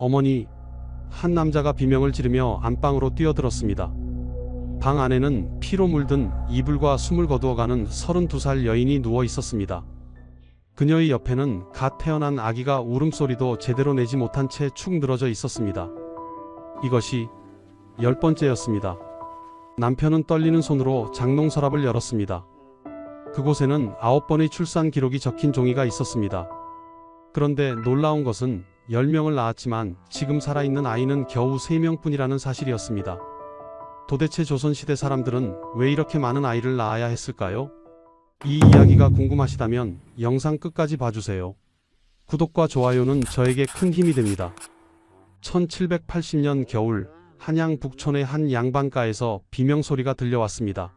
어머니, 한 남자가 비명을 지르며 안방으로 뛰어들었습니다. 방 안에는 피로 물든 이불과 숨을 거두어가는 32살 여인이 누워 있었습니다. 그녀의 옆에는 갓 태어난 아기가 울음소리도 제대로 내지 못한 채 축 늘어져 있었습니다. 이것이 10번째였습니다. 남편은 떨리는 손으로 장롱 서랍을 열었습니다. 그곳에는 9번의 출산 기록이 적힌 종이가 있었습니다. 그런데 놀라운 것은 10명을 낳았지만 지금 살아있는 아이는 겨우 3명뿐이라는 사실이었습니다. 도대체 조선시대 사람들은 왜 이렇게 많은 아이를 낳아야 했을까요? 이 이야기가 궁금하시다면 영상 끝까지 봐주세요. 구독과 좋아요는 저에게 큰 힘이 됩니다. 1780년 겨울, 한양 북촌의 한 양반가에서 비명소리가 들려왔습니다.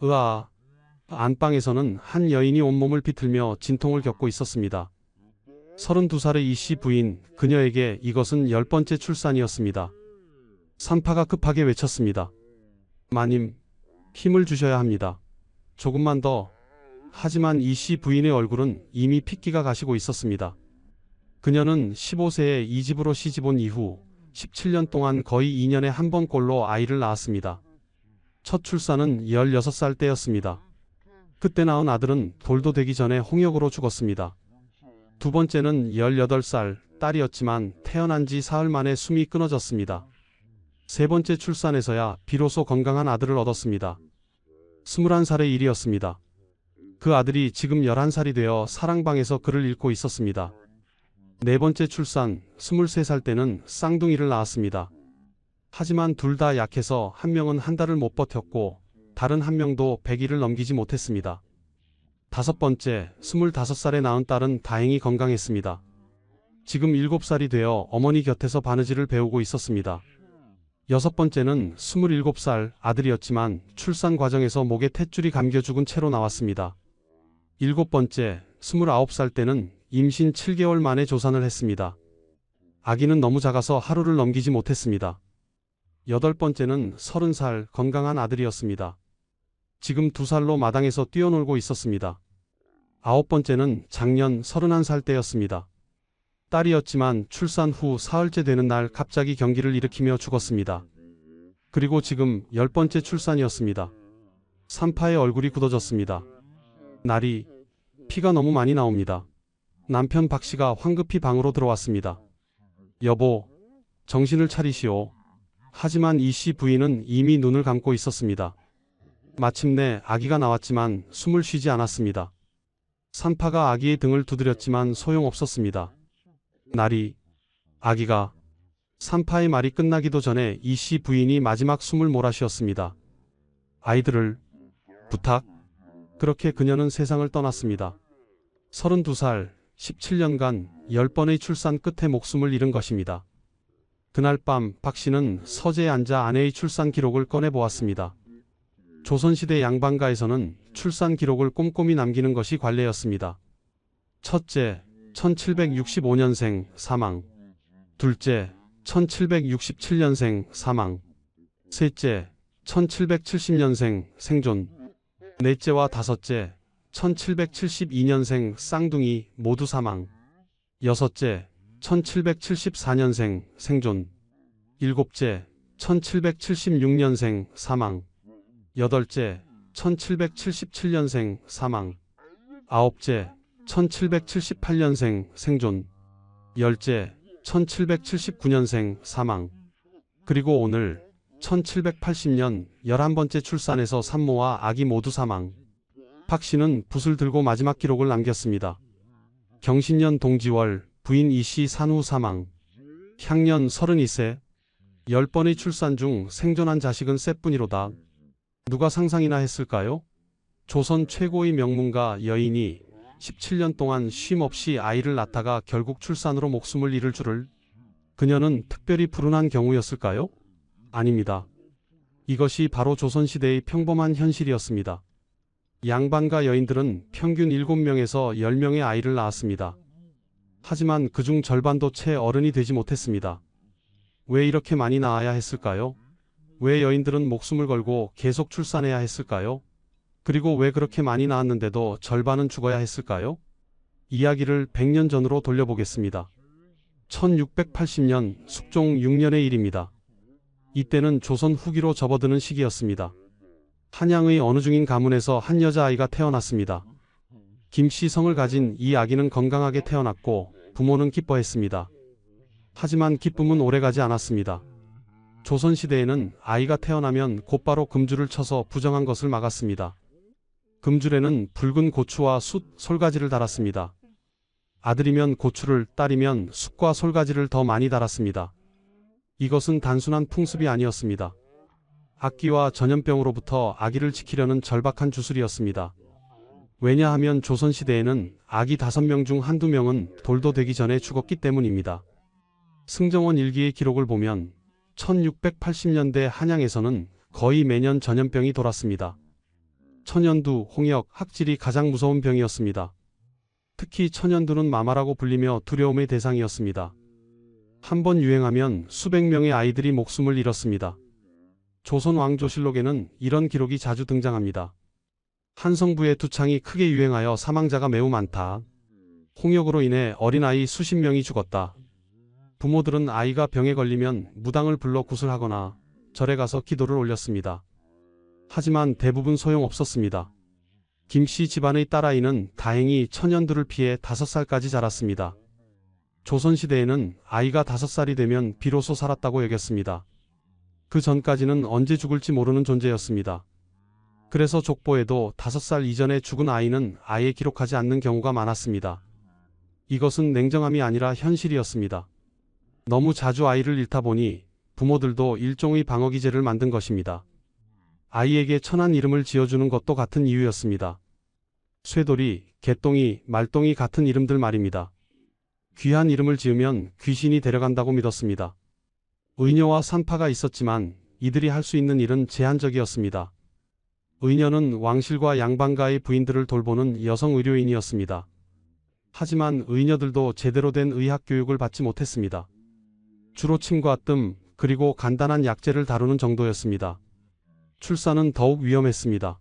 으아! 안방에서는 한 여인이 온몸을 비틀며 진통을 겪고 있었습니다. 32살의 이씨 부인, 그녀에게 이것은 10번째 출산이었습니다. 산파가 급하게 외쳤습니다. 마님, 힘을 주셔야 합니다. 조금만 더. 하지만 이씨 부인의 얼굴은 이미 핏기가 가시고 있었습니다. 그녀는 15세에 이 집으로 시집온 이후 17년 동안 거의 2년에 한 번꼴로 아이를 낳았습니다. 첫 출산은 16살 때였습니다. 그때 낳은 아들은 돌도 되기 전에 홍역으로 죽었습니다. 두 번째는 18살 딸이었지만 태어난 지 사흘 만에 숨이 끊어졌습니다. 세 번째 출산에서야 비로소 건강한 아들을 얻었습니다. 21살의 일이었습니다. 그 아들이 지금 11살이 되어 사랑방에서 글을 읽고 있었습니다. 네 번째 출산, 23살 때는 쌍둥이를 낳았습니다. 하지만 둘 다 약해서 한 명은 한 달을 못 버텼고 다른 한 명도 100일을 넘기지 못했습니다. 다섯 번째, 25살에 낳은 딸은 다행히 건강했습니다. 지금 7살이 되어 어머니 곁에서 바느질을 배우고 있었습니다. 여섯 번째는 27살 아들이었지만 출산 과정에서 목에 탯줄이 감겨 죽은 채로 나왔습니다. 일곱 번째, 29살 때는 임신 7개월 만에 조산을 했습니다. 아기는 너무 작아서 하루를 넘기지 못했습니다. 여덟 번째는 30살 건강한 아들이었습니다. 지금 2살로 마당에서 뛰어놀고 있었습니다. 아홉 번째는 작년 31살 때였습니다. 딸이었지만 출산 후 사흘째 되는 날 갑자기 경기를 일으키며 죽었습니다. 그리고 지금 10번째 출산이었습니다. 산파의 얼굴이 굳어졌습니다. 날이 피가 너무 많이 나옵니다. 남편 박씨가 황급히 방으로 들어왔습니다. 여보, 정신을 차리시오. 하지만 이씨 부인은 이미 눈을 감고 있었습니다. 마침내 아기가 나왔지만 숨을 쉬지 않았습니다. 산파가 아기의 등을 두드렸지만 소용없었습니다. 날이, 아기가. 산파의 말이 끝나기도 전에 이씨 부인이 마지막 숨을 몰아쉬었습니다. 아이들을 부탁. 그렇게 그녀는 세상을 떠났습니다. 32살, 17년간 10번의 출산 끝에 목숨을 잃은 것입니다. 그날 밤 박씨는 서재에 앉아 아내의 출산 기록을 꺼내보았습니다. 조선시대 양반가에서는 출산 기록을 꼼꼼히 남기는 것이 관례였습니다. 첫째, 1765년생 사망. 둘째, 1767년생 사망. 셋째, 1770년생 생존. 넷째와 다섯째, 1772년생 쌍둥이 모두 사망. 여섯째, 1774년생 생존. 일곱째, 1776년생 사망. 여덟째, 1777년생 사망. 아홉째, 1778년생 생존. 열째, 1779년생 사망. 그리고 오늘 1780년 11번째 출산에서 산모와 아기 모두 사망. 박씨는 붓을 들고 마지막 기록을 남겼습니다. 경신년 동지월 부인 이씨 산후 사망. 향년 32세. 10번의 출산 중 생존한 자식은 셋뿐이로다. 누가 상상이나 했을까요? 조선 최고의 명문가 여인이 17년 동안 쉼 없이 아이를 낳다가 결국 출산으로 목숨을 잃을 줄을. 그녀는 특별히 불운한 경우였을까요? 아닙니다. 이것이 바로 조선시대의 평범한 현실이었습니다. 양반가 여인들은 평균 7명에서 10명의 아이를 낳았습니다. 하지만 그중 절반도 채 어른이 되지 못했습니다. 왜 이렇게 많이 낳아야 했을까요? 왜 여인들은 목숨을 걸고 계속 출산해야 했을까요? 그리고 왜 그렇게 많이 낳았는데도 절반은 죽어야 했을까요? 이야기를 100년 전으로 돌려보겠습니다. 1680년 숙종 6년의 일입니다. 이때는 조선 후기로 접어드는 시기였습니다. 한양의 어느 중인 가문에서 한 여자아이가 태어났습니다. 김씨 성을 가진 이 아기는 건강하게 태어났고 부모는 기뻐했습니다. 하지만 기쁨은 오래가지 않았습니다. 조선시대에는 아이가 태어나면 곧바로 금줄을 쳐서 부정한 것을 막았습니다. 금줄에는 붉은 고추와 숯, 솔가지를 달았습니다. 아들이면 고추를, 딸이면 숯과 솔가지를 더 많이 달았습니다. 이것은 단순한 풍습이 아니었습니다. 악귀와 전염병으로부터 아기를 지키려는 절박한 주술이었습니다. 왜냐하면 조선시대에는 아기 5명 중 한두 명은 돌도 되기 전에 죽었기 때문입니다. 승정원 일기의 기록을 보면 1680년대 한양에서는 거의 매년 전염병이 돌았습니다. 천연두, 홍역, 학질이 가장 무서운 병이었습니다. 특히 천연두는 마마라고 불리며 두려움의 대상이었습니다. 한 번 유행하면 수백 명의 아이들이 목숨을 잃었습니다. 조선 왕조실록에는 이런 기록이 자주 등장합니다. 한성부의 두창이 크게 유행하여 사망자가 매우 많다. 홍역으로 인해 어린아이 수십 명이 죽었다. 부모들은 아이가 병에 걸리면 무당을 불러 구슬하거나 절에 가서 기도를 올렸습니다. 하지만 대부분 소용없었습니다. 김씨 집안의 딸아이는 다행히 천연두를 피해 5살까지 자랐습니다. 조선시대에는 아이가 5살이 되면 비로소 살았다고 여겼습니다. 그 전까지는 언제 죽을지 모르는 존재였습니다. 그래서 족보에도 5살 이전에 죽은 아이는 아예 기록하지 않는 경우가 많았습니다. 이것은 냉정함이 아니라 현실이었습니다. 너무 자주 아이를 잃다 보니 부모들도 일종의 방어기제를 만든 것입니다. 아이에게 천한 이름을 지어주는 것도 같은 이유였습니다. 쇠돌이, 개똥이, 말똥이 같은 이름들 말입니다. 귀한 이름을 지으면 귀신이 데려간다고 믿었습니다. 의녀와 산파가 있었지만 이들이 할 수 있는 일은 제한적이었습니다. 의녀는 왕실과 양반가의 부인들을 돌보는 여성 의료인이었습니다. 하지만 의녀들도 제대로 된 의학 교육을 받지 못했습니다. 주로 침과 뜸, 그리고 간단한 약재를 다루는 정도였습니다. 출산은 더욱 위험했습니다.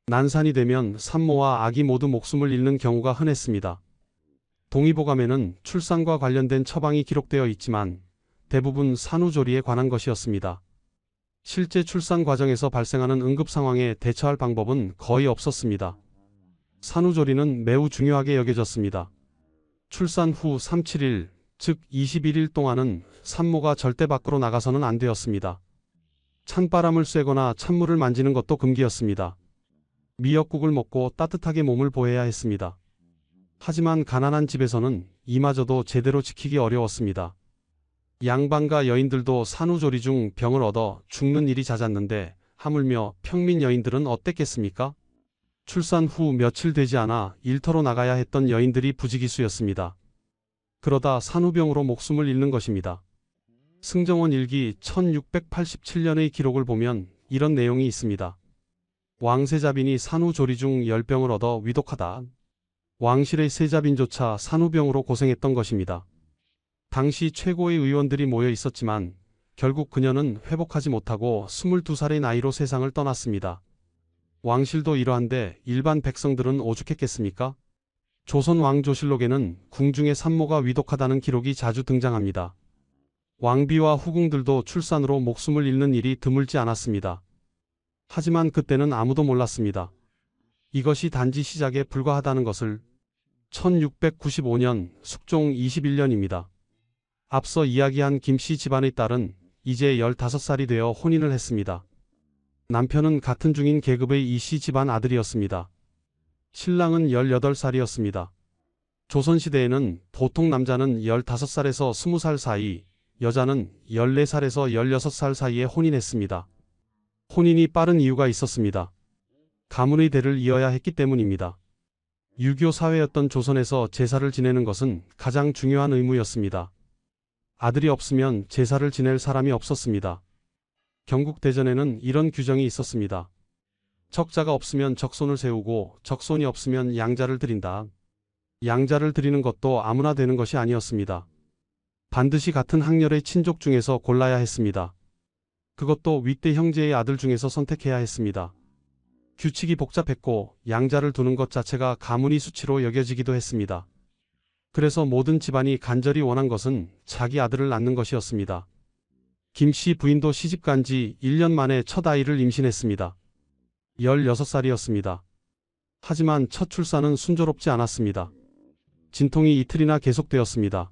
난산이 되면 산모와 아기 모두 목숨을 잃는 경우가 흔했습니다. 동의보감에는 출산과 관련된 처방이 기록되어 있지만 대부분 산후조리에 관한 것이었습니다. 실제 출산 과정에서 발생하는 응급 상황에 대처할 방법은 거의 없었습니다. 산후조리는 매우 중요하게 여겨졌습니다. 출산 후 37일, 즉 21일 동안은 산모가 절대 밖으로 나가서는 안 되었습니다. 찬바람을 쐬거나 찬물을 만지는 것도 금기였습니다. 미역국을 먹고 따뜻하게 몸을 보호해야 했습니다. 하지만 가난한 집에서는 이마저도 제대로 지키기 어려웠습니다. 양반과 여인들도 산후조리 중 병을 얻어 죽는 일이 잦았는데 하물며 평민 여인들은 어땠겠습니까? 출산 후 며칠 되지 않아 일터로 나가야 했던 여인들이 부지기수였습니다. 그러다 산후병으로 목숨을 잃는 것입니다. 승정원 일기 1687년의 기록을 보면 이런 내용이 있습니다. 왕세자빈이 산후조리 중 열병을 얻어 위독하다. 왕실의 세자빈조차 산후병으로 고생했던 것입니다. 당시 최고의 의원들이 모여 있었지만 결국 그녀는 회복하지 못하고 22살의 나이로 세상을 떠났습니다. 왕실도 이러한데 일반 백성들은 오죽했겠습니까? 조선 왕조실록에는 궁중의 산모가 위독하다는 기록이 자주 등장합니다. 왕비와 후궁들도 출산으로 목숨을 잃는 일이 드물지 않았습니다. 하지만 그때는 아무도 몰랐습니다. 이것이 단지 시작에 불과하다는 것을. 1695년 숙종 21년입니다. 앞서 이야기한 김씨 집안의 딸은 이제 15살이 되어 혼인을 했습니다. 남편은 같은 중인 계급의 이씨 집안 아들이었습니다. 신랑은 18살이었습니다. 조선시대에는 보통 남자는 15살에서 20살 사이, 여자는 14살에서 16살 사이에 혼인했습니다. 혼인이 빠른 이유가 있었습니다. 가문의 대를 이어야 했기 때문입니다. 유교 사회였던 조선에서 제사를 지내는 것은 가장 중요한 의무였습니다. 아들이 없으면 제사를 지낼 사람이 없었습니다. 경국대전에는 이런 규정이 있었습니다. 적자가 없으면 적손을 세우고 적손이 없으면 양자를 드린다. 양자를 드리는 것도 아무나 되는 것이 아니었습니다. 반드시 같은 학렬의 친족 중에서 골라야 했습니다. 그것도 윗대 형제의 아들 중에서 선택해야 했습니다. 규칙이 복잡했고 양자를 두는 것 자체가 가문의 수치로 여겨지기도 했습니다. 그래서 모든 집안이 간절히 원한 것은 자기 아들을 낳는 것이었습니다. 김 씨 부인도 시집간 지 1년 만에 첫 아이를 임신했습니다. 16살이었습니다. 하지만 첫 출산은 순조롭지 않았습니다. 진통이 이틀이나 계속되었습니다.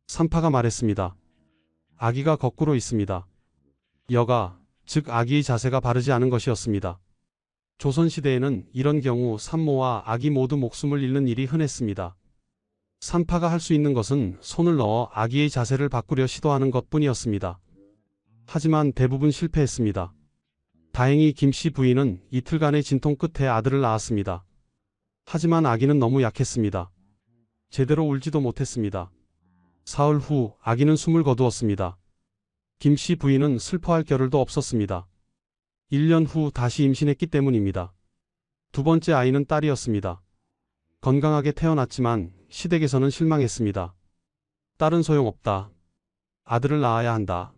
산파가 말했습니다. 아기가 거꾸로 있습니다. 여가, 즉 아기의 자세가 바르지 않은 것이었습니다. 조선시대에는 이런 경우 산모와 아기 모두 목숨을 잃는 일이 흔했습니다. 산파가 할 수 있는 것은 손을 넣어 아기의 자세를 바꾸려 시도하는 것뿐이었습니다. 하지만 대부분 실패했습니다. 다행히 김 씨 부인은 이틀간의 진통 끝에 아들을 낳았습니다. 하지만 아기는 너무 약했습니다. 제대로 울지도 못했습니다. 사흘 후 아기는 숨을 거두었습니다. 김 씨 부인은 슬퍼할 겨를도 없었습니다. 1년 후 다시 임신했기 때문입니다. 두 번째 아이는 딸이었습니다. 건강하게 태어났지만 시댁에서는 실망했습니다. 딸은 소용없다. 아들을 낳아야 한다.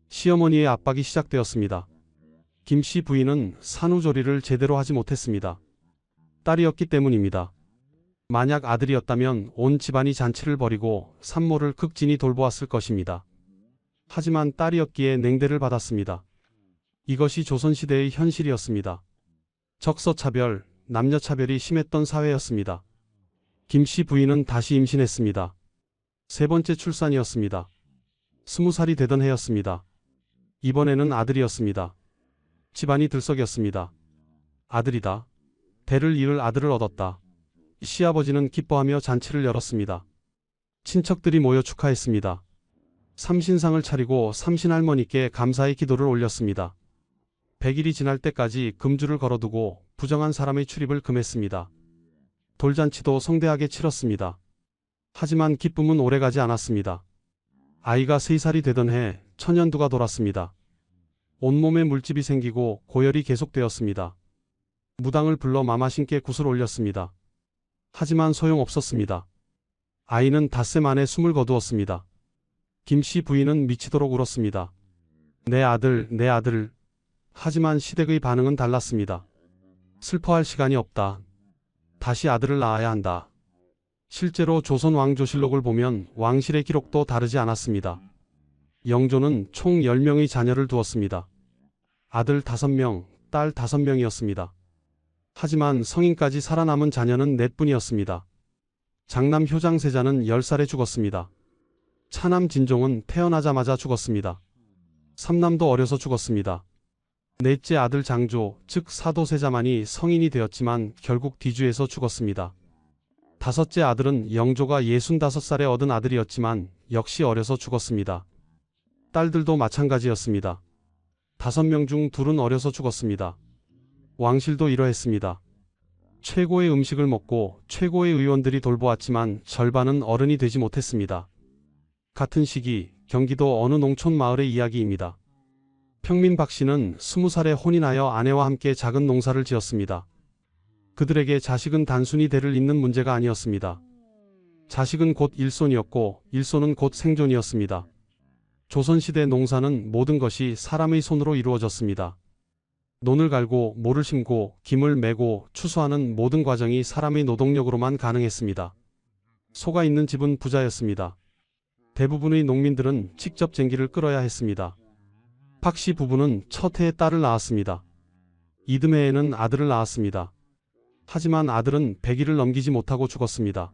시어머니의 압박이 시작되었습니다. 김 씨 부인은 산후조리를 제대로 하지 못했습니다. 딸이었기 때문입니다. 만약 아들이었다면 온 집안이 잔치를 벌이고 산모를 극진히 돌보았을 것입니다. 하지만 딸이었기에 냉대를 받았습니다. 이것이 조선시대의 현실이었습니다. 적서차별, 남녀차별이 심했던 사회였습니다. 김 씨 부인은 다시 임신했습니다. 세 번째 출산이었습니다. 20살이 되던 해였습니다. 이번에는 아들이었습니다. 집안이 들썩였습니다. 아들이다. 대를 이을 아들을 얻었다. 시아버지는 기뻐하며 잔치를 열었습니다. 친척들이 모여 축하했습니다. 삼신상을 차리고 삼신할머니께 감사의 기도를 올렸습니다. 100일이 지날 때까지 금주를 걸어두고 부정한 사람의 출입을 금했습니다. 돌잔치도 성대하게 치렀습니다. 하지만 기쁨은 오래가지 않았습니다. 아이가 3살이 되던 해 천연두가 돌았습니다. 온몸에 물집이 생기고 고열이 계속되었습니다. 무당을 불러 마마신께 굿을 올렸습니다. 하지만 소용없었습니다. 아이는 닷새 만에 숨을 거두었습니다. 김 씨 부인은 미치도록 울었습니다. 내 아들, 내 아들. 하지만 시댁의 반응은 달랐습니다. 슬퍼할 시간이 없다. 다시 아들을 낳아야 한다. 실제로 조선 왕조실록을 보면 왕실의 기록도 다르지 않았습니다. 영조는 총 10명의 자녀를 두었습니다. 아들 5명, 딸 5명이었습니다. 하지만 성인까지 살아남은 자녀는 4뿐이었습니다. 장남 효장세자는 10살에 죽었습니다. 차남 진종은 태어나자마자 죽었습니다. 삼남도 어려서 죽었습니다. 넷째 아들 장조, 즉 사도세자만이 성인이 되었지만 결국 뒤주에서 죽었습니다. 다섯째 아들은 영조가 65살에 얻은 아들이었지만 역시 어려서 죽었습니다. 딸들도 마찬가지였습니다. 5명 중 2은 어려서 죽었습니다. 왕실도 이러했습니다. 최고의 음식을 먹고 최고의 의원들이 돌보았지만 절반은 어른이 되지 못했습니다. 같은 시기 경기도 어느 농촌 마을의 이야기입니다. 평민 박 씨는 20살에 혼인하여 아내와 함께 작은 농사를 지었습니다. 그들에게 자식은 단순히 대를 잇는 문제가 아니었습니다. 자식은 곧 일손이었고 일손은 곧 생존이었습니다. 조선시대 농사는 모든 것이 사람의 손으로 이루어졌습니다. 논을 갈고 모를 심고 김을 메고 추수하는 모든 과정이 사람의 노동력으로만 가능했습니다. 소가 있는 집은 부자였습니다. 대부분의 농민들은 직접 쟁기를 끌어야 했습니다. 박 씨 부부는 첫 해에 딸을 낳았습니다. 이듬해에는 아들을 낳았습니다. 하지만 아들은 100일을 넘기지 못하고 죽었습니다.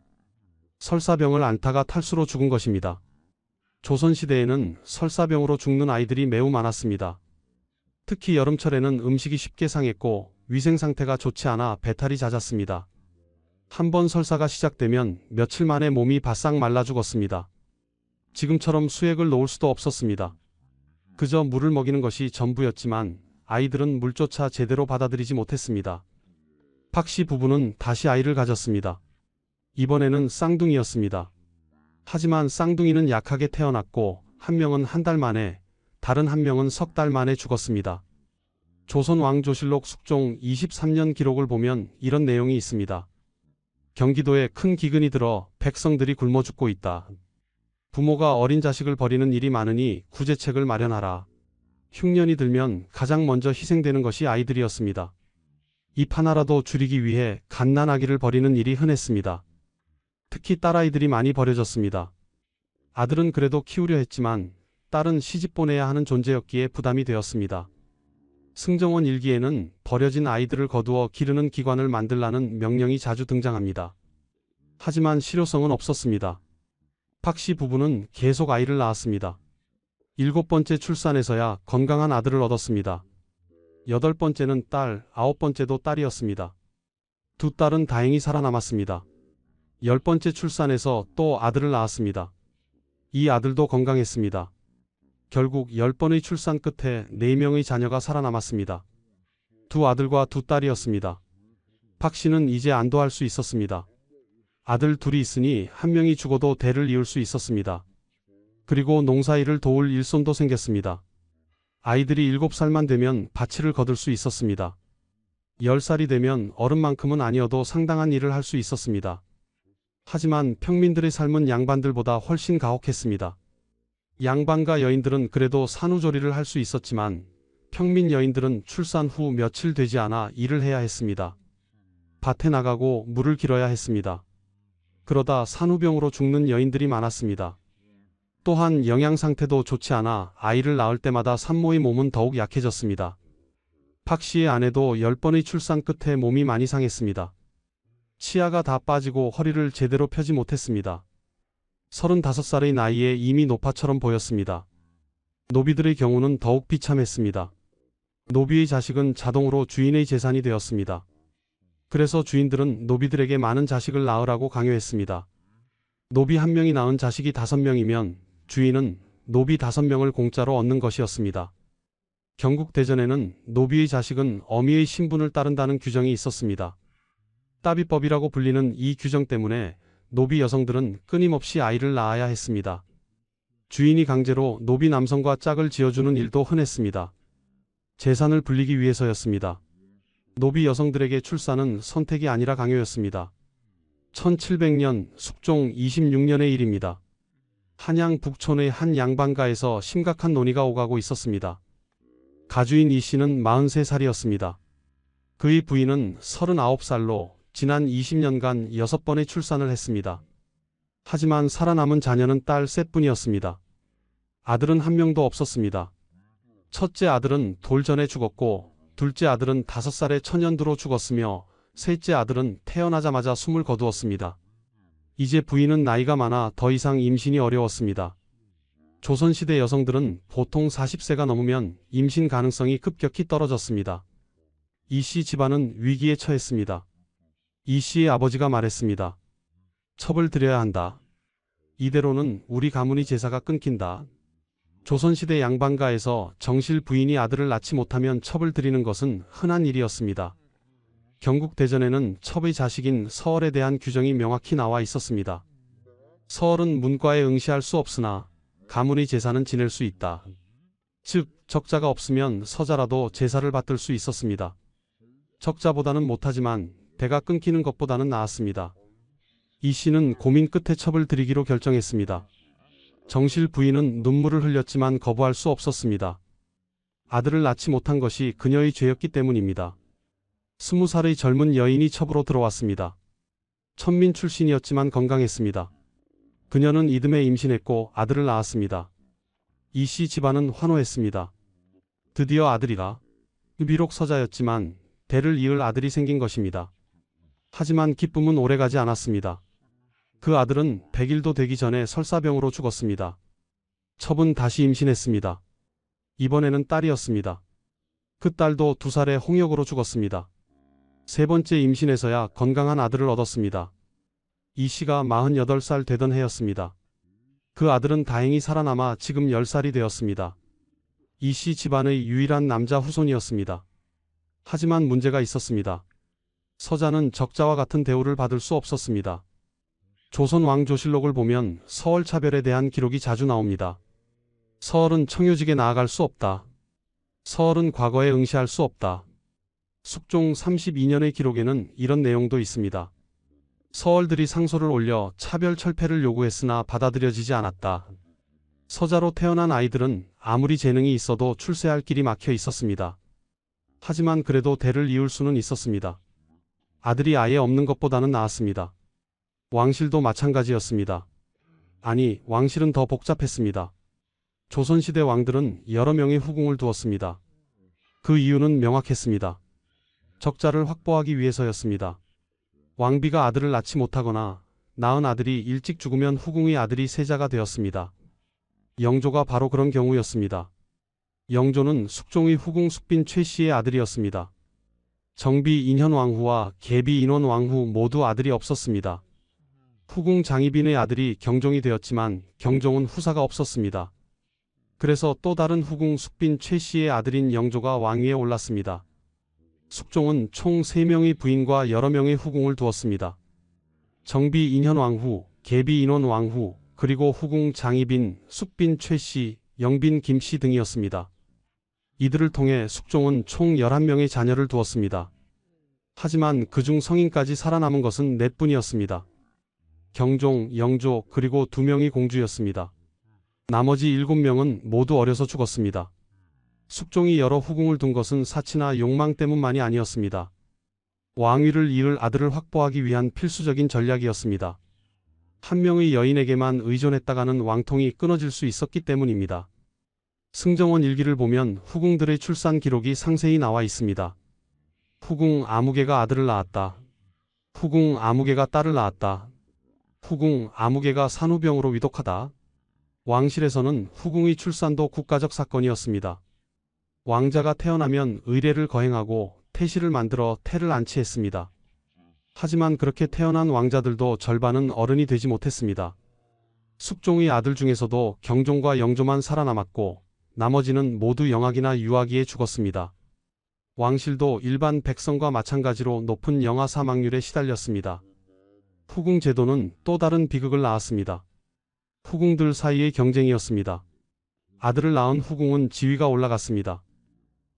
설사병을 앓다가 탈수로 죽은 것입니다. 조선시대에는 설사병으로 죽는 아이들이 매우 많았습니다. 특히 여름철에는 음식이 쉽게 상했고 위생 상태가 좋지 않아 배탈이 잦았습니다. 한 번 설사가 시작되면 며칠 만에 몸이 바싹 말라 죽었습니다. 지금처럼 수액을 놓을 수도 없었습니다. 그저 물을 먹이는 것이 전부였지만 아이들은 물조차 제대로 받아들이지 못했습니다. 박 씨 부부는 다시 아이를 가졌습니다. 이번에는 쌍둥이였습니다. 하지만 쌍둥이는 약하게 태어났고 한 명은 한 달 만에, 다른 한 명은 석 달 만에 죽었습니다. 조선 왕조실록 숙종 23년 기록을 보면 이런 내용이 있습니다. 경기도에 큰 기근이 들어 백성들이 굶어 죽고 있다. 부모가 어린 자식을 버리는 일이 많으니 구제책을 마련하라. 흉년이 들면 가장 먼저 희생되는 것이 아이들이었습니다. 입 하나라도 줄이기 위해 갓난아기를 버리는 일이 흔했습니다. 특히 딸아이들이 많이 버려졌습니다. 아들은 그래도 키우려 했지만 딸은 시집 보내야 하는 존재였기에 부담이 되었습니다. 승정원 일기에는 버려진 아이들을 거두어 기르는 기관을 만들라는 명령이 자주 등장합니다. 하지만 실효성은 없었습니다. 박 씨 부부는 계속 아이를 낳았습니다. 7번째 출산에서야 건강한 아들을 얻었습니다. 8번째는 딸, 9번째도 딸이었습니다. 두 딸은 다행히 살아남았습니다. 10번째 출산에서 또 아들을 낳았습니다. 이 아들도 건강했습니다. 결국 10번의 출산 끝에 4명의 자녀가 살아남았습니다. 두 아들과 두 딸이었습니다. 박 씨는 이제 안도할 수 있었습니다. 아들 둘이 있으니 한 명이 죽어도 대를 이을 수 있었습니다. 그리고 농사일을 도울 일손도 생겼습니다. 아이들이 7살만 되면 밭일을 거둘 수 있었습니다. 10살이 되면 어른만큼은 아니어도 상당한 일을 할 수 있었습니다. 하지만 평민들의 삶은 양반들보다 훨씬 가혹했습니다. 양반과 여인들은 그래도 산후조리를 할 수 있었지만 평민 여인들은 출산 후 며칠 되지 않아 일을 해야 했습니다. 밭에 나가고 물을 길어야 했습니다. 그러다 산후병으로 죽는 여인들이 많았습니다. 또한 영양 상태도 좋지 않아 아이를 낳을 때마다 산모의 몸은 더욱 약해졌습니다. 박 씨의 아내도 10번의 출산 끝에 몸이 많이 상했습니다. 치아가 다 빠지고 허리를 제대로 펴지 못했습니다. 35살의 나이에 이미 노파처럼 보였습니다. 노비들의 경우는 더욱 비참했습니다. 노비의 자식은 자동으로 주인의 재산이 되었습니다. 그래서 주인들은 노비들에게 많은 자식을 낳으라고 강요했습니다. 노비 1명이 낳은 자식이 5명이면 주인은 노비 5명을 공짜로 얻는 것이었습니다. 경국대전에는 노비의 자식은 어미의 신분을 따른다는 규정이 있었습니다. 따비법이라고 불리는 이 규정 때문에 노비 여성들은 끊임없이 아이를 낳아야 했습니다. 주인이 강제로 노비 남성과 짝을 지어주는 일도 흔했습니다. 재산을 불리기 위해서였습니다. 노비 여성들에게 출산은 선택이 아니라 강요였습니다. 1700년 숙종 26년의 일입니다. 한양 북촌의 한 양반가에서 심각한 논의가 오가고 있었습니다. 가주인 이 씨는 43살이었습니다. 그의 부인은 39살로 지난 20년간 6번의 출산을 했습니다. 하지만 살아남은 자녀는 딸 셋뿐이었습니다. 아들은 한 명도 없었습니다. 첫째 아들은 돌 전에 죽었고 둘째 아들은 5살에 천연두로 죽었으며 셋째 아들은 태어나자마자 숨을 거두었습니다. 이제 부인은 나이가 많아 더 이상 임신이 어려웠습니다. 조선시대 여성들은 보통 40세가 넘으면 임신 가능성이 급격히 떨어졌습니다. 이 씨 집안은 위기에 처했습니다. 이 씨의 아버지가 말했습니다. 첩을 드려야 한다. 이대로는 우리 가문의 제사가 끊긴다. 조선시대 양반가에서 정실 부인이 아들을 낳지 못하면 첩을 드리는 것은 흔한 일이었습니다. 경국대전에는 첩의 자식인 서얼에 대한 규정이 명확히 나와 있었습니다. 서얼은 문과에 응시할 수 없으나 가문의 제사는 지낼 수 있다. 즉 적자가 없으면 서자라도 제사를 받들 수 있었습니다. 적자보다는 못하지만 대가 끊기는 것보다는 나았습니다. 이 씨는 고민 끝에 첩을 드리기로 결정했습니다. 정실 부인은 눈물을 흘렸지만 거부할 수 없었습니다. 아들을 낳지 못한 것이 그녀의 죄였기 때문입니다. 20살의 젊은 여인이 첩으로 들어왔습니다. 천민 출신이었지만 건강했습니다. 그녀는 이듬해 임신했고 아들을 낳았습니다. 이 씨 집안은 환호했습니다. 드디어 아들이라. 비록 서자였지만 대를 이을 아들이 생긴 것입니다. 하지만 기쁨은 오래가지 않았습니다. 그 아들은 100일도 되기 전에 설사병으로 죽었습니다. 첩은 다시 임신했습니다. 이번에는 딸이었습니다. 그 딸도 2살에 홍역으로 죽었습니다. 세 번째 임신에서야 건강한 아들을 얻었습니다. 이 씨가 48살 되던 해였습니다. 그 아들은 다행히 살아남아 지금 10살이 되었습니다. 이 씨 집안의 유일한 남자 후손이었습니다. 하지만 문제가 있었습니다. 서자는 적자와 같은 대우를 받을 수 없었습니다. 조선 왕조실록을 보면 서얼 차별에 대한 기록이 자주 나옵니다. 서얼은 청요직에 나아갈 수 없다. 서얼은 과거에 응시할 수 없다. 숙종 32년의 기록에는 이런 내용도 있습니다. 서얼들이 상소를 올려 차별 철폐를 요구했으나 받아들여지지 않았다. 서자로 태어난 아이들은 아무리 재능이 있어도 출세할 길이 막혀 있었습니다. 하지만 그래도 대를 이을 수는 있었습니다. 아들이 아예 없는 것보다는 나았습니다. 왕실도 마찬가지였습니다. 아니, 왕실은 더 복잡했습니다. 조선시대 왕들은 여러 명의 후궁을 두었습니다. 그 이유는 명확했습니다. 적자를 확보하기 위해서였습니다. 왕비가 아들을 낳지 못하거나 낳은 아들이 일찍 죽으면 후궁의 아들이 세자가 되었습니다. 영조가 바로 그런 경우였습니다. 영조는 숙종의 후궁 숙빈 최씨의 아들이었습니다. 정비 인현왕후와 계비 인원왕후 모두 아들이 없었습니다. 후궁 장희빈의 아들이 경종이 되었지만 경종은 후사가 없었습니다. 그래서 또 다른 후궁 숙빈 최씨의 아들인 영조가 왕위에 올랐습니다. 숙종은 총 3명의 부인과 여러 명의 후궁을 두었습니다. 정비 인현왕후, 계비 인원왕후, 그리고 후궁 장희빈, 숙빈 최씨, 영빈 김씨 등이었습니다. 이들을 통해 숙종은 총 11명의 자녀를 두었습니다. 하지만 그중 성인까지 살아남은 것은 4분이었습니다. 경종, 영조, 그리고 2명이 공주였습니다. 나머지 7명은 모두 어려서 죽었습니다. 숙종이 여러 후궁을 둔 것은 사치나 욕망 때문만이 아니었습니다. 왕위를 이을 아들을 확보하기 위한 필수적인 전략이었습니다. 한 명의 여인에게만 의존했다가는 왕통이 끊어질 수 있었기 때문입니다. 승정원 일기를 보면 후궁들의 출산 기록이 상세히 나와 있습니다. 후궁 아무개가 아들을 낳았다. 후궁 아무개가 딸을 낳았다. 후궁 아무개가 산후병으로 위독하다. 왕실에서는 후궁의 출산도 국가적 사건이었습니다. 왕자가 태어나면 의례를 거행하고 태실을 만들어 태를 안치했습니다. 하지만 그렇게 태어난 왕자들도 절반은 어른이 되지 못했습니다. 숙종의 아들 중에서도 경종과 영조만 살아남았고 나머지는 모두 영아기나 유아기에 죽었습니다. 왕실도 일반 백성과 마찬가지로 높은 영아 사망률에 시달렸습니다. 후궁 제도는 또 다른 비극을 낳았습니다. 후궁들 사이의 경쟁이었습니다. 아들을 낳은 후궁은 지위가 올라갔습니다.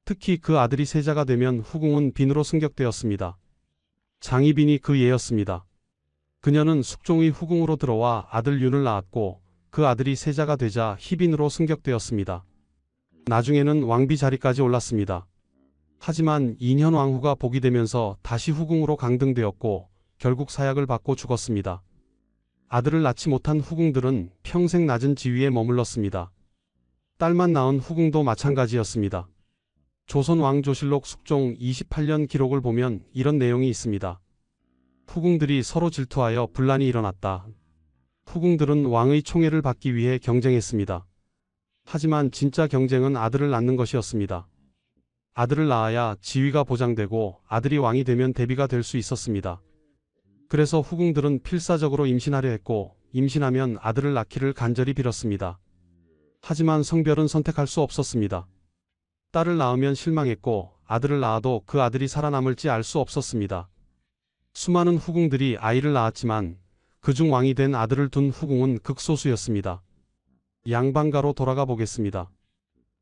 특히 그 아들이 세자가 되면 후궁은 빈으로 승격되었습니다. 장희빈이 그 예였습니다. 그녀는 숙종의 후궁으로 들어와 아들 윤을 낳았고 그 아들이 세자가 되자 희빈으로 승격되었습니다. 나중에는 왕비 자리까지 올랐습니다. 하지만 인현왕후가 복이 되면서 다시 후궁으로 강등되었고 결국 사약을 받고 죽었습니다. 아들을 낳지 못한 후궁들은 평생 낮은 지위에 머물렀습니다. 딸만 낳은 후궁도 마찬가지였습니다. 조선왕조실록 숙종 28년 기록을 보면 이런 내용이 있습니다. 후궁들이 서로 질투하여 분란이 일어났다. 후궁들은 왕의 총애를 받기 위해 경쟁했습니다. 하지만 진짜 경쟁은 아들을 낳는 것이었습니다. 아들을 낳아야 지위가 보장되고 아들이 왕이 되면 대비가 될 수 있었습니다. 그래서 후궁들은 필사적으로 임신하려 했고 임신하면 아들을 낳기를 간절히 빌었습니다. 하지만 성별은 선택할 수 없었습니다. 딸을 낳으면 실망했고 아들을 낳아도 그 아들이 살아남을지 알 수 없었습니다. 수많은 후궁들이 아이를 낳았지만 그중 왕이 된 아들을 둔 후궁은 극소수였습니다. 양반가로 돌아가 보겠습니다.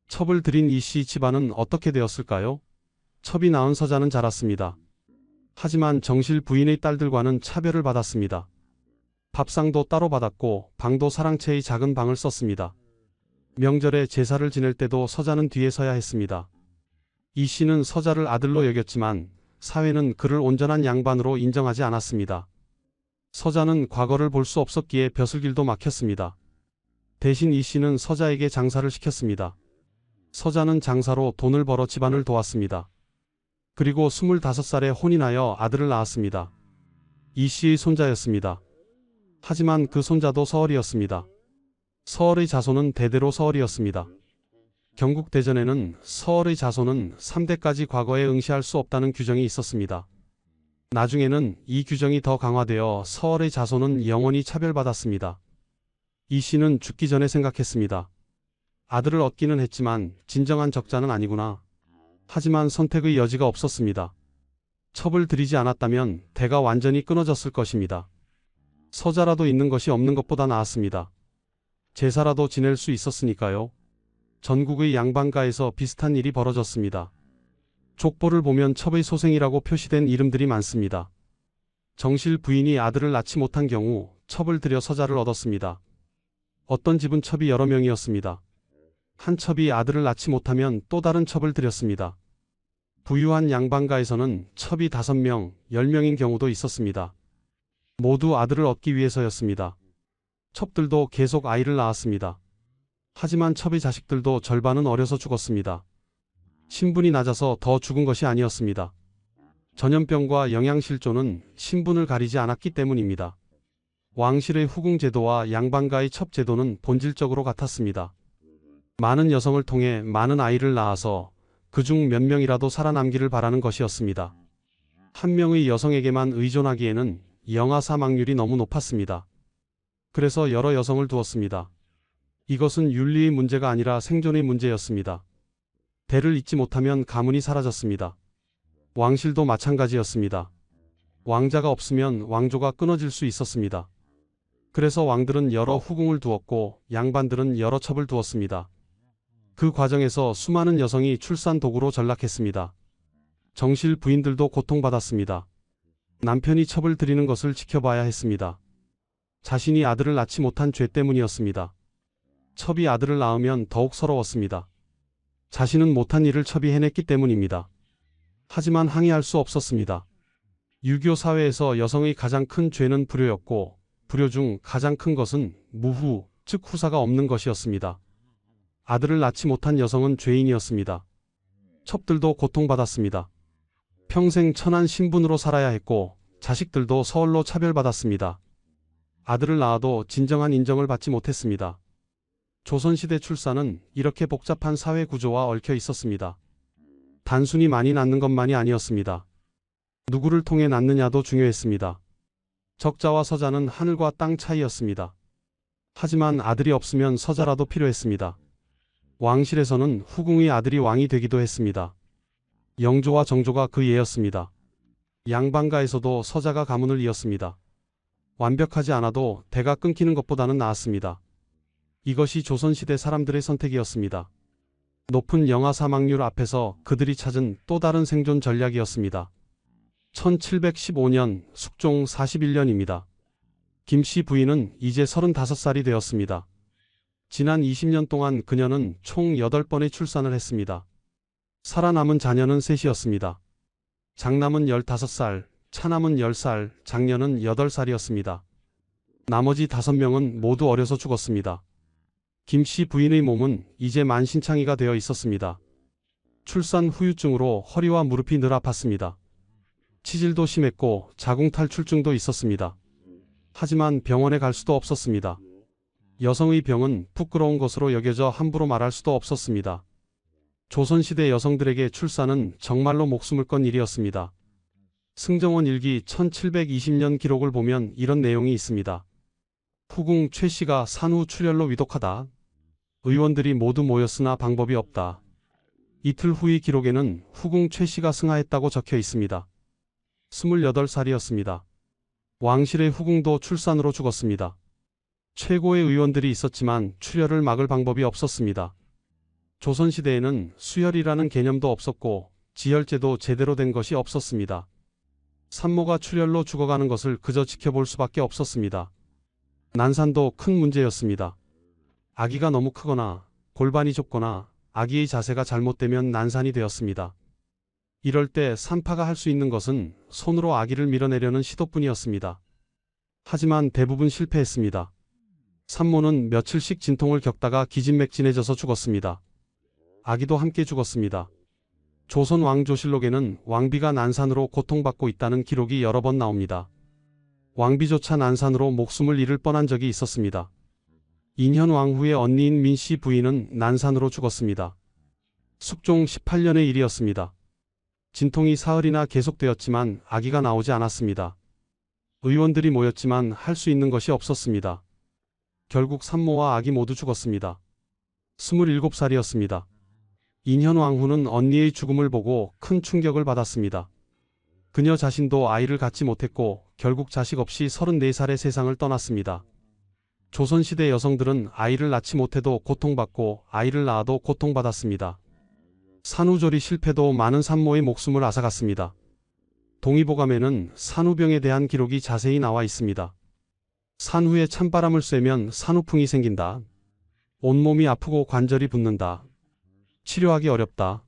첩을 들인 이씨 집안은 어떻게 되었을까요? 첩이 낳은 서자는 자랐습니다. 하지만 정실 부인의 딸들과는 차별을 받았습니다. 밥상도 따로 받았고 방도 사랑채의 작은 방을 썼습니다. 명절에 제사를 지낼 때도 서자는 뒤에 서야 했습니다. 이 씨는 서자를 아들로 여겼지만 사회는 그를 온전한 양반으로 인정하지 않았습니다. 서자는 과거를 볼 수 없었기에 벼슬길도 막혔습니다. 대신 이 씨는 서자에게 장사를 시켰습니다. 서자는 장사로 돈을 벌어 집안을 도왔습니다. 그리고 25살에 혼인하여 아들을 낳았습니다. 이 씨의 손자였습니다. 하지만 그 손자도 서얼이었습니다. 서얼의 자손은 대대로 서얼이었습니다. 경국대전에는 서얼의 자손은 3대까지 과거에 응시할 수 없다는 규정이 있었습니다. 나중에는 이 규정이 더 강화되어 서얼의 자손은 영원히 차별받았습니다. 이 씨는 죽기 전에 생각했습니다. 아들을 얻기는 했지만 진정한 적자는 아니구나. 하지만 선택의 여지가 없었습니다. 첩을 들이지 않았다면 대가 완전히 끊어졌을 것입니다. 서자라도 있는 것이 없는 것보다 나았습니다. 제사라도 지낼 수 있었으니까요. 전국의 양반가에서 비슷한 일이 벌어졌습니다. 족보를 보면 첩의 소생이라고 표시된 이름들이 많습니다. 정실 부인이 아들을 낳지 못한 경우 첩을 들여 서자를 얻었습니다. 어떤 집은 첩이 여러 명이었습니다. 한 첩이 아들을 낳지 못하면 또 다른 첩을 들였습니다. 부유한 양반가에서는 첩이 5명, 10명인 경우도 있었습니다. 모두 아들을 얻기 위해서였습니다. 첩들도 계속 아이를 낳았습니다. 하지만 첩의 자식들도 절반은 어려서 죽었습니다. 신분이 낮아서 더 죽은 것이 아니었습니다. 전염병과 영양실조는 신분을 가리지 않았기 때문입니다. 왕실의 후궁 제도와 양반가의 첩 제도는 본질적으로 같았습니다. 많은 여성을 통해 많은 아이를 낳아서 그중 몇 명이라도 살아남기를 바라는 것이었습니다. 한 명의 여성에게만 의존하기에는 영아 사망률이 너무 높았습니다. 그래서 여러 여성을 두었습니다. 이것은 윤리의 문제가 아니라 생존의 문제였습니다. 대를 잇지 못하면 가문이 사라졌습니다. 왕실도 마찬가지였습니다. 왕자가 없으면 왕조가 끊어질 수 있었습니다. 그래서 왕들은 여러 후궁을 두었고 양반들은 여러 첩을 두었습니다. 그 과정에서 수많은 여성이 출산 도구로 전락했습니다. 정실 부인들도 고통받았습니다. 남편이 첩을 들이는 것을 지켜봐야 했습니다. 자신이 아들을 낳지 못한 죄 때문이었습니다. 첩이 아들을 낳으면 더욱 서러웠습니다. 자신은 못한 일을 첩이 해냈기 때문입니다. 하지만 항의할 수 없었습니다. 유교 사회에서 여성의 가장 큰 죄는 불효였고 불효 중 가장 큰 것은 무후, 즉 후사가 없는 것이었습니다. 아들을 낳지 못한 여성은 죄인이었습니다. 첩들도 고통받았습니다. 평생 천한 신분으로 살아야 했고 자식들도 서울로 차별받았습니다. 아들을 낳아도 진정한 인정을 받지 못했습니다. 조선시대 출산은 이렇게 복잡한 사회 구조와 얽혀 있었습니다. 단순히 많이 낳는 것만이 아니었습니다. 누구를 통해 낳느냐도 중요했습니다. 적자와 서자는 하늘과 땅 차이였습니다. 하지만 아들이 없으면 서자라도 필요했습니다. 왕실에서는 후궁의 아들이 왕이 되기도 했습니다. 영조와 정조가 그 예였습니다. 양반가에서도 서자가 가문을 이었습니다. 완벽하지 않아도 대가 끊기는 것보다는 나았습니다. 이것이 조선시대 사람들의 선택이었습니다. 높은 영아 사망률 앞에서 그들이 찾은 또 다른 생존 전략이었습니다. 1715년 숙종 41년입니다. 김씨 부인은 이제 35살이 되었습니다. 지난 20년 동안 그녀는 총 8번의 출산을 했습니다. 살아남은 자녀는 셋이었습니다. 장남은 15살, 차남은 10살, 장녀는 8살이었습니다. 나머지 5명은 모두 어려서 죽었습니다. 김씨 부인의 몸은 이제 만신창이가 되어 있었습니다. 출산 후유증으로 허리와 무릎이 늘 아팠습니다. 치질도 심했고 자궁 탈출증도 있었습니다. 하지만 병원에 갈 수도 없었습니다. 여성의 병은 부끄러운 것으로 여겨져 함부로 말할 수도 없었습니다. 조선시대 여성들에게 출산은 정말로 목숨을 건 일이었습니다. 승정원 일기 1720년 기록을 보면 이런 내용이 있습니다. 후궁 최씨가 산후 출혈로 위독하다. 의원들이 모두 모였으나 방법이 없다. 이틀 후의 기록에는 후궁 최씨가 승하했다고 적혀 있습니다. 28살이었습니다. 왕실의 후궁도 출산으로 죽었습니다. 최고의 의원들이 있었지만 출혈을 막을 방법이 없었습니다. 조선시대에는 수혈이라는 개념도 없었고 지혈제도 제대로 된 것이 없었습니다. 산모가 출혈로 죽어가는 것을 그저 지켜볼 수밖에 없었습니다. 난산도 큰 문제였습니다. 아기가 너무 크거나 골반이 좁거나 아기의 자세가 잘못되면 난산이 되었습니다. 이럴 때 산파가 할 수 있는 것은 손으로 아기를 밀어내려는 시도뿐이었습니다. 하지만 대부분 실패했습니다. 산모는 며칠씩 진통을 겪다가 기진맥진해져서 죽었습니다. 아기도 함께 죽었습니다. 조선 왕조실록에는 왕비가 난산으로 고통받고 있다는 기록이 여러 번 나옵니다. 왕비조차 난산으로 목숨을 잃을 뻔한 적이 있었습니다. 인현 왕후의 언니인 민씨 부인은 난산으로 죽었습니다. 숙종 18년의 일이었습니다. 진통이 사흘이나 계속되었지만 아기가 나오지 않았습니다. 의원들이 모였지만 할 수 있는 것이 없었습니다. 결국 산모와 아기 모두 죽었습니다. 27살이었습니다. 인현 왕후는 언니의 죽음을 보고 큰 충격을 받았습니다. 그녀 자신도 아이를 갖지 못했고 결국 자식 없이 34살에 세상을 떠났습니다. 조선시대 여성들은 아이를 낳지 못해도 고통받고 아이를 낳아도 고통받았습니다. 산후조리 실패도 많은 산모의 목숨을 앗아갔습니다. 동의보감에는 산후병에 대한 기록이 자세히 나와 있습니다. 산후에 찬바람을 쐬면 산후풍이 생긴다. 온몸이 아프고 관절이 붓는다. 치료하기 어렵다.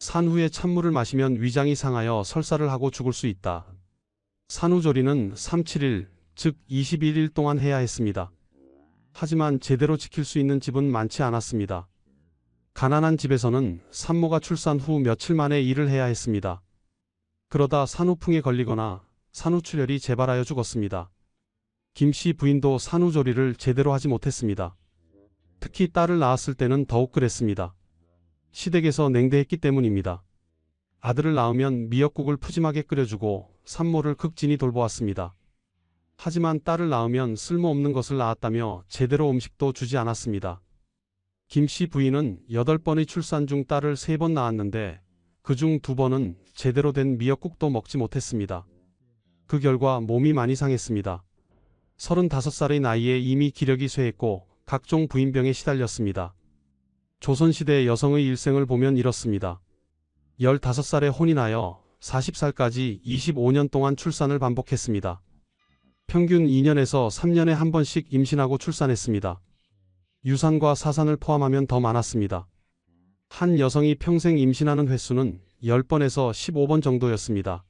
산후에 찬물을 마시면 위장이 상하여 설사를 하고 죽을 수 있다. 산후조리는 3-7일, 즉 21일 동안 해야 했습니다. 하지만 제대로 지킬 수 있는 집은 많지 않았습니다. 가난한 집에서는 산모가 출산 후 며칠 만에 일을 해야 했습니다. 그러다 산후풍에 걸리거나 산후출혈이 재발하여 죽었습니다. 김씨 부인도 산후조리를 제대로 하지 못했습니다. 특히 딸을 낳았을 때는 더욱 그랬습니다. 시댁에서 냉대했기 때문입니다. 아들을 낳으면 미역국을 푸짐하게 끓여주고 산모를 극진히 돌보았습니다. 하지만 딸을 낳으면 쓸모없는 것을 낳았다며 제대로 음식도 주지 않았습니다. 김씨 부인은 8번의 출산 중 딸을 3번 낳았는데 그중 2번은 제대로 된 미역국도 먹지 못했습니다. 그 결과 몸이 많이 상했습니다. 35살의 나이에 이미 기력이 쇠했고 각종 부인병에 시달렸습니다. 조선시대 여성의 일생을 보면 이렇습니다. 15살에 혼인하여 40살까지 25년 동안 출산을 반복했습니다. 평균 2년에서 3년에 한 번씩 임신하고 출산했습니다. 유산과 사산을 포함하면 더 많았습니다. 한 여성이 평생 임신하는 횟수는 10번에서 15번 정도였습니다.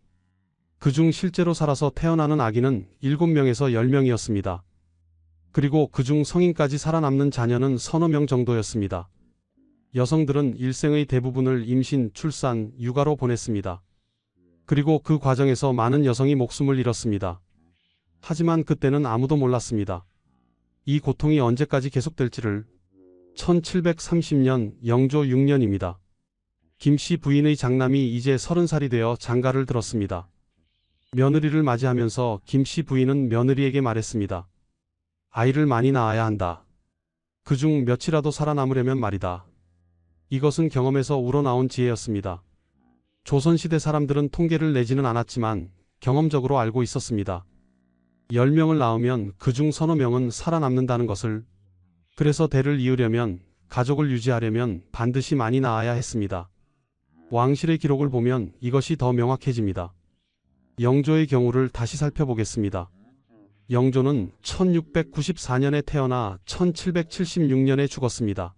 그중 실제로 살아서 태어나는 아기는 7명에서 10명이었습니다. 그리고 그중 성인까지 살아남는 자녀는 서너 명 정도였습니다. 여성들은 일생의 대부분을 임신, 출산, 육아로 보냈습니다. 그리고 그 과정에서 많은 여성이 목숨을 잃었습니다. 하지만 그때는 아무도 몰랐습니다. 이 고통이 언제까지 계속될지를. 1730년 영조 6년입니다. 김씨 부인의 장남이 이제 30살이 되어 장가를 들었습니다. 며느리를 맞이하면서 김씨 부인은 며느리에게 말했습니다. 아이를 많이 낳아야 한다. 그중 몇이라도 살아남으려면 말이다. 이것은 경험에서 우러나온 지혜였습니다. 조선시대 사람들은 통계를 내지는 않았지만 경험적으로 알고 있었습니다. 10명을 낳으면 그중 서너 명은 살아남는다는 것을. 그래서 대를 이으려면, 가족을 유지하려면 반드시 많이 낳아야 했습니다. 왕실의 기록을 보면 이것이 더 명확해집니다. 영조의 경우를 다시 살펴보겠습니다. 영조는 1694년에 태어나 1776년에 죽었습니다.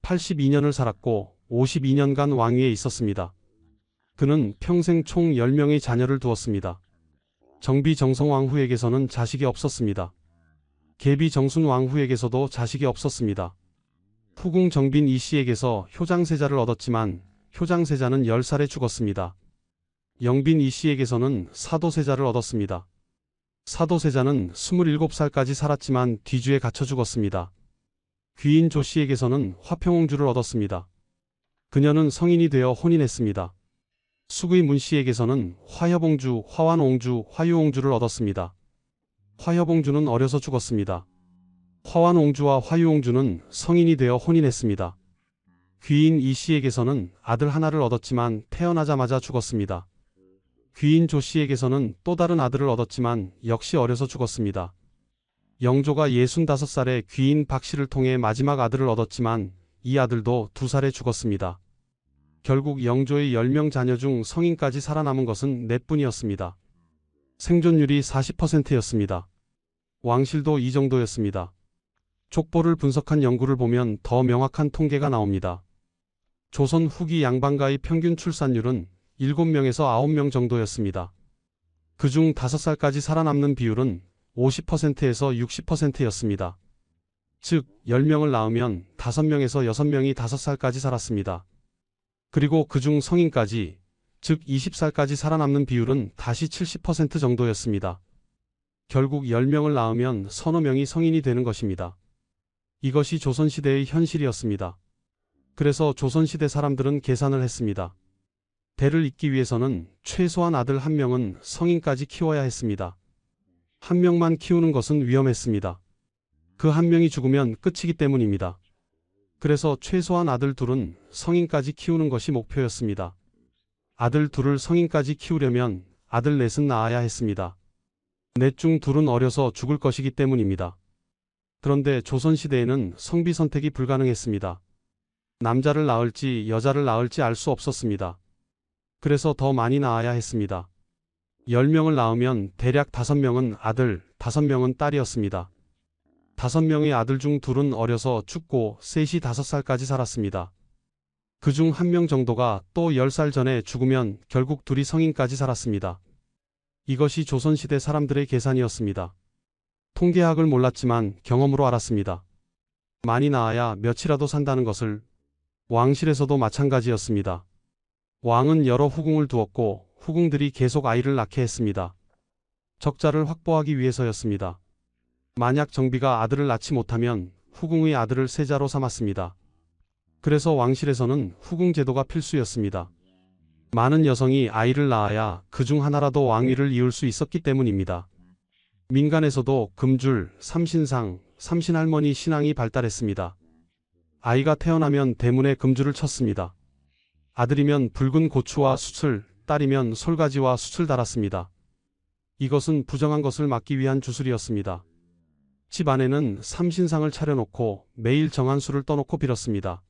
82년을 살았고 52년간 왕위에 있었습니다. 그는 평생 총 10명의 자녀를 두었습니다. 정비 정성 왕후에게서는 자식이 없었습니다. 계비 정순 왕후에게서도 자식이 없었습니다. 후궁 정빈 이씨에게서 효장세자를 얻었지만 효장세자는 10살에 죽었습니다. 영빈 이씨에게서는 사도세자를 얻었습니다. 사도세자는 27살까지 살았지만 뒤주에 갇혀 죽었습니다. 귀인 조씨에게서는 화평옹주를 얻었습니다. 그녀는 성인이 되어 혼인했습니다. 숙의 문씨에게서는 화협옹주, 화완옹주, 화유옹주를 얻었습니다. 화협옹주는 어려서 죽었습니다. 화완옹주와 화유옹주는 성인이 되어 혼인했습니다. 귀인 이씨에게서는 아들 하나를 얻었지만 태어나자마자 죽었습니다. 귀인 조씨에게서는 또 다른 아들을 얻었지만 역시 어려서 죽었습니다. 영조가 65살에 귀인 박씨를 통해 마지막 아들을 얻었지만 이 아들도 2살에 죽었습니다. 결국 영조의 10명 자녀 중 성인까지 살아남은 것은 4분이었습니다. 생존율이 40%였습니다. 왕실도 이 정도였습니다. 족보를 분석한 연구를 보면 더 명확한 통계가 나옵니다. 조선 후기 양반가의 평균 출산율은 7명에서 9명 정도였습니다. 그중 5살까지 살아남는 비율은 50%에서 60%였습니다. 즉 10명을 낳으면 5명에서 6명이 5살까지 살았습니다. 그리고 그중 성인까지, 즉 20살까지 살아남는 비율은 다시 70% 정도였습니다. 결국 10명을 낳으면 서너 명이 성인이 되는 것입니다. 이것이 조선시대의 현실이었습니다. 그래서 조선시대 사람들은 계산을 했습니다. 대를 잇기 위해서는 최소한 아들 1명은 성인까지 키워야 했습니다. 1명만 키우는 것은 위험했습니다. 그 1명이 죽으면 끝이기 때문입니다. 그래서 최소한 아들 2은 성인까지 키우는 것이 목표였습니다. 아들 2를 성인까지 키우려면 아들 4은 낳아야 했습니다. 4 중 2는 어려서 죽을 것이기 때문입니다. 그런데 조선시대에는 성비 선택이 불가능했습니다. 남자를 낳을지 여자를 낳을지 알 수 없었습니다. 그래서 더 많이 낳아야 했습니다. 10명을 낳으면 대략 5명은 아들, 5명은 딸이었습니다. 5명의 아들 중 2은 어려서 죽고 셋이 5살까지 살았습니다. 그중 1명 정도가 또 10살 전에 죽으면 결국 2이 성인까지 살았습니다. 이것이 조선시대 사람들의 계산이었습니다. 통계학을 몰랐지만 경험으로 알았습니다. 많이 낳아야 며칠이라도 산다는 것을. 왕실에서도 마찬가지였습니다. 왕은 여러 후궁을 두었고 후궁들이 계속 아이를 낳게 했습니다. 적자를 확보하기 위해서였습니다. 만약 정비가 아들을 낳지 못하면 후궁의 아들을 세자로 삼았습니다. 그래서 왕실에서는 후궁 제도가 필수였습니다. 많은 여성이 아이를 낳아야 그중 하나라도 왕위를 이을 수 있었기 때문입니다. 민간에서도 금줄, 삼신상, 삼신할머니 신앙이 발달했습니다. 아이가 태어나면 대문에 금줄을 쳤습니다. 아들이면 붉은 고추와 숯을, 딸이면 솔가지와 숯을 달았습니다. 이것은 부정한 것을 막기 위한 주술이었습니다. 집 안에는 삼신상을 차려놓고 매일 정한 수를 떠놓고 빌었습니다.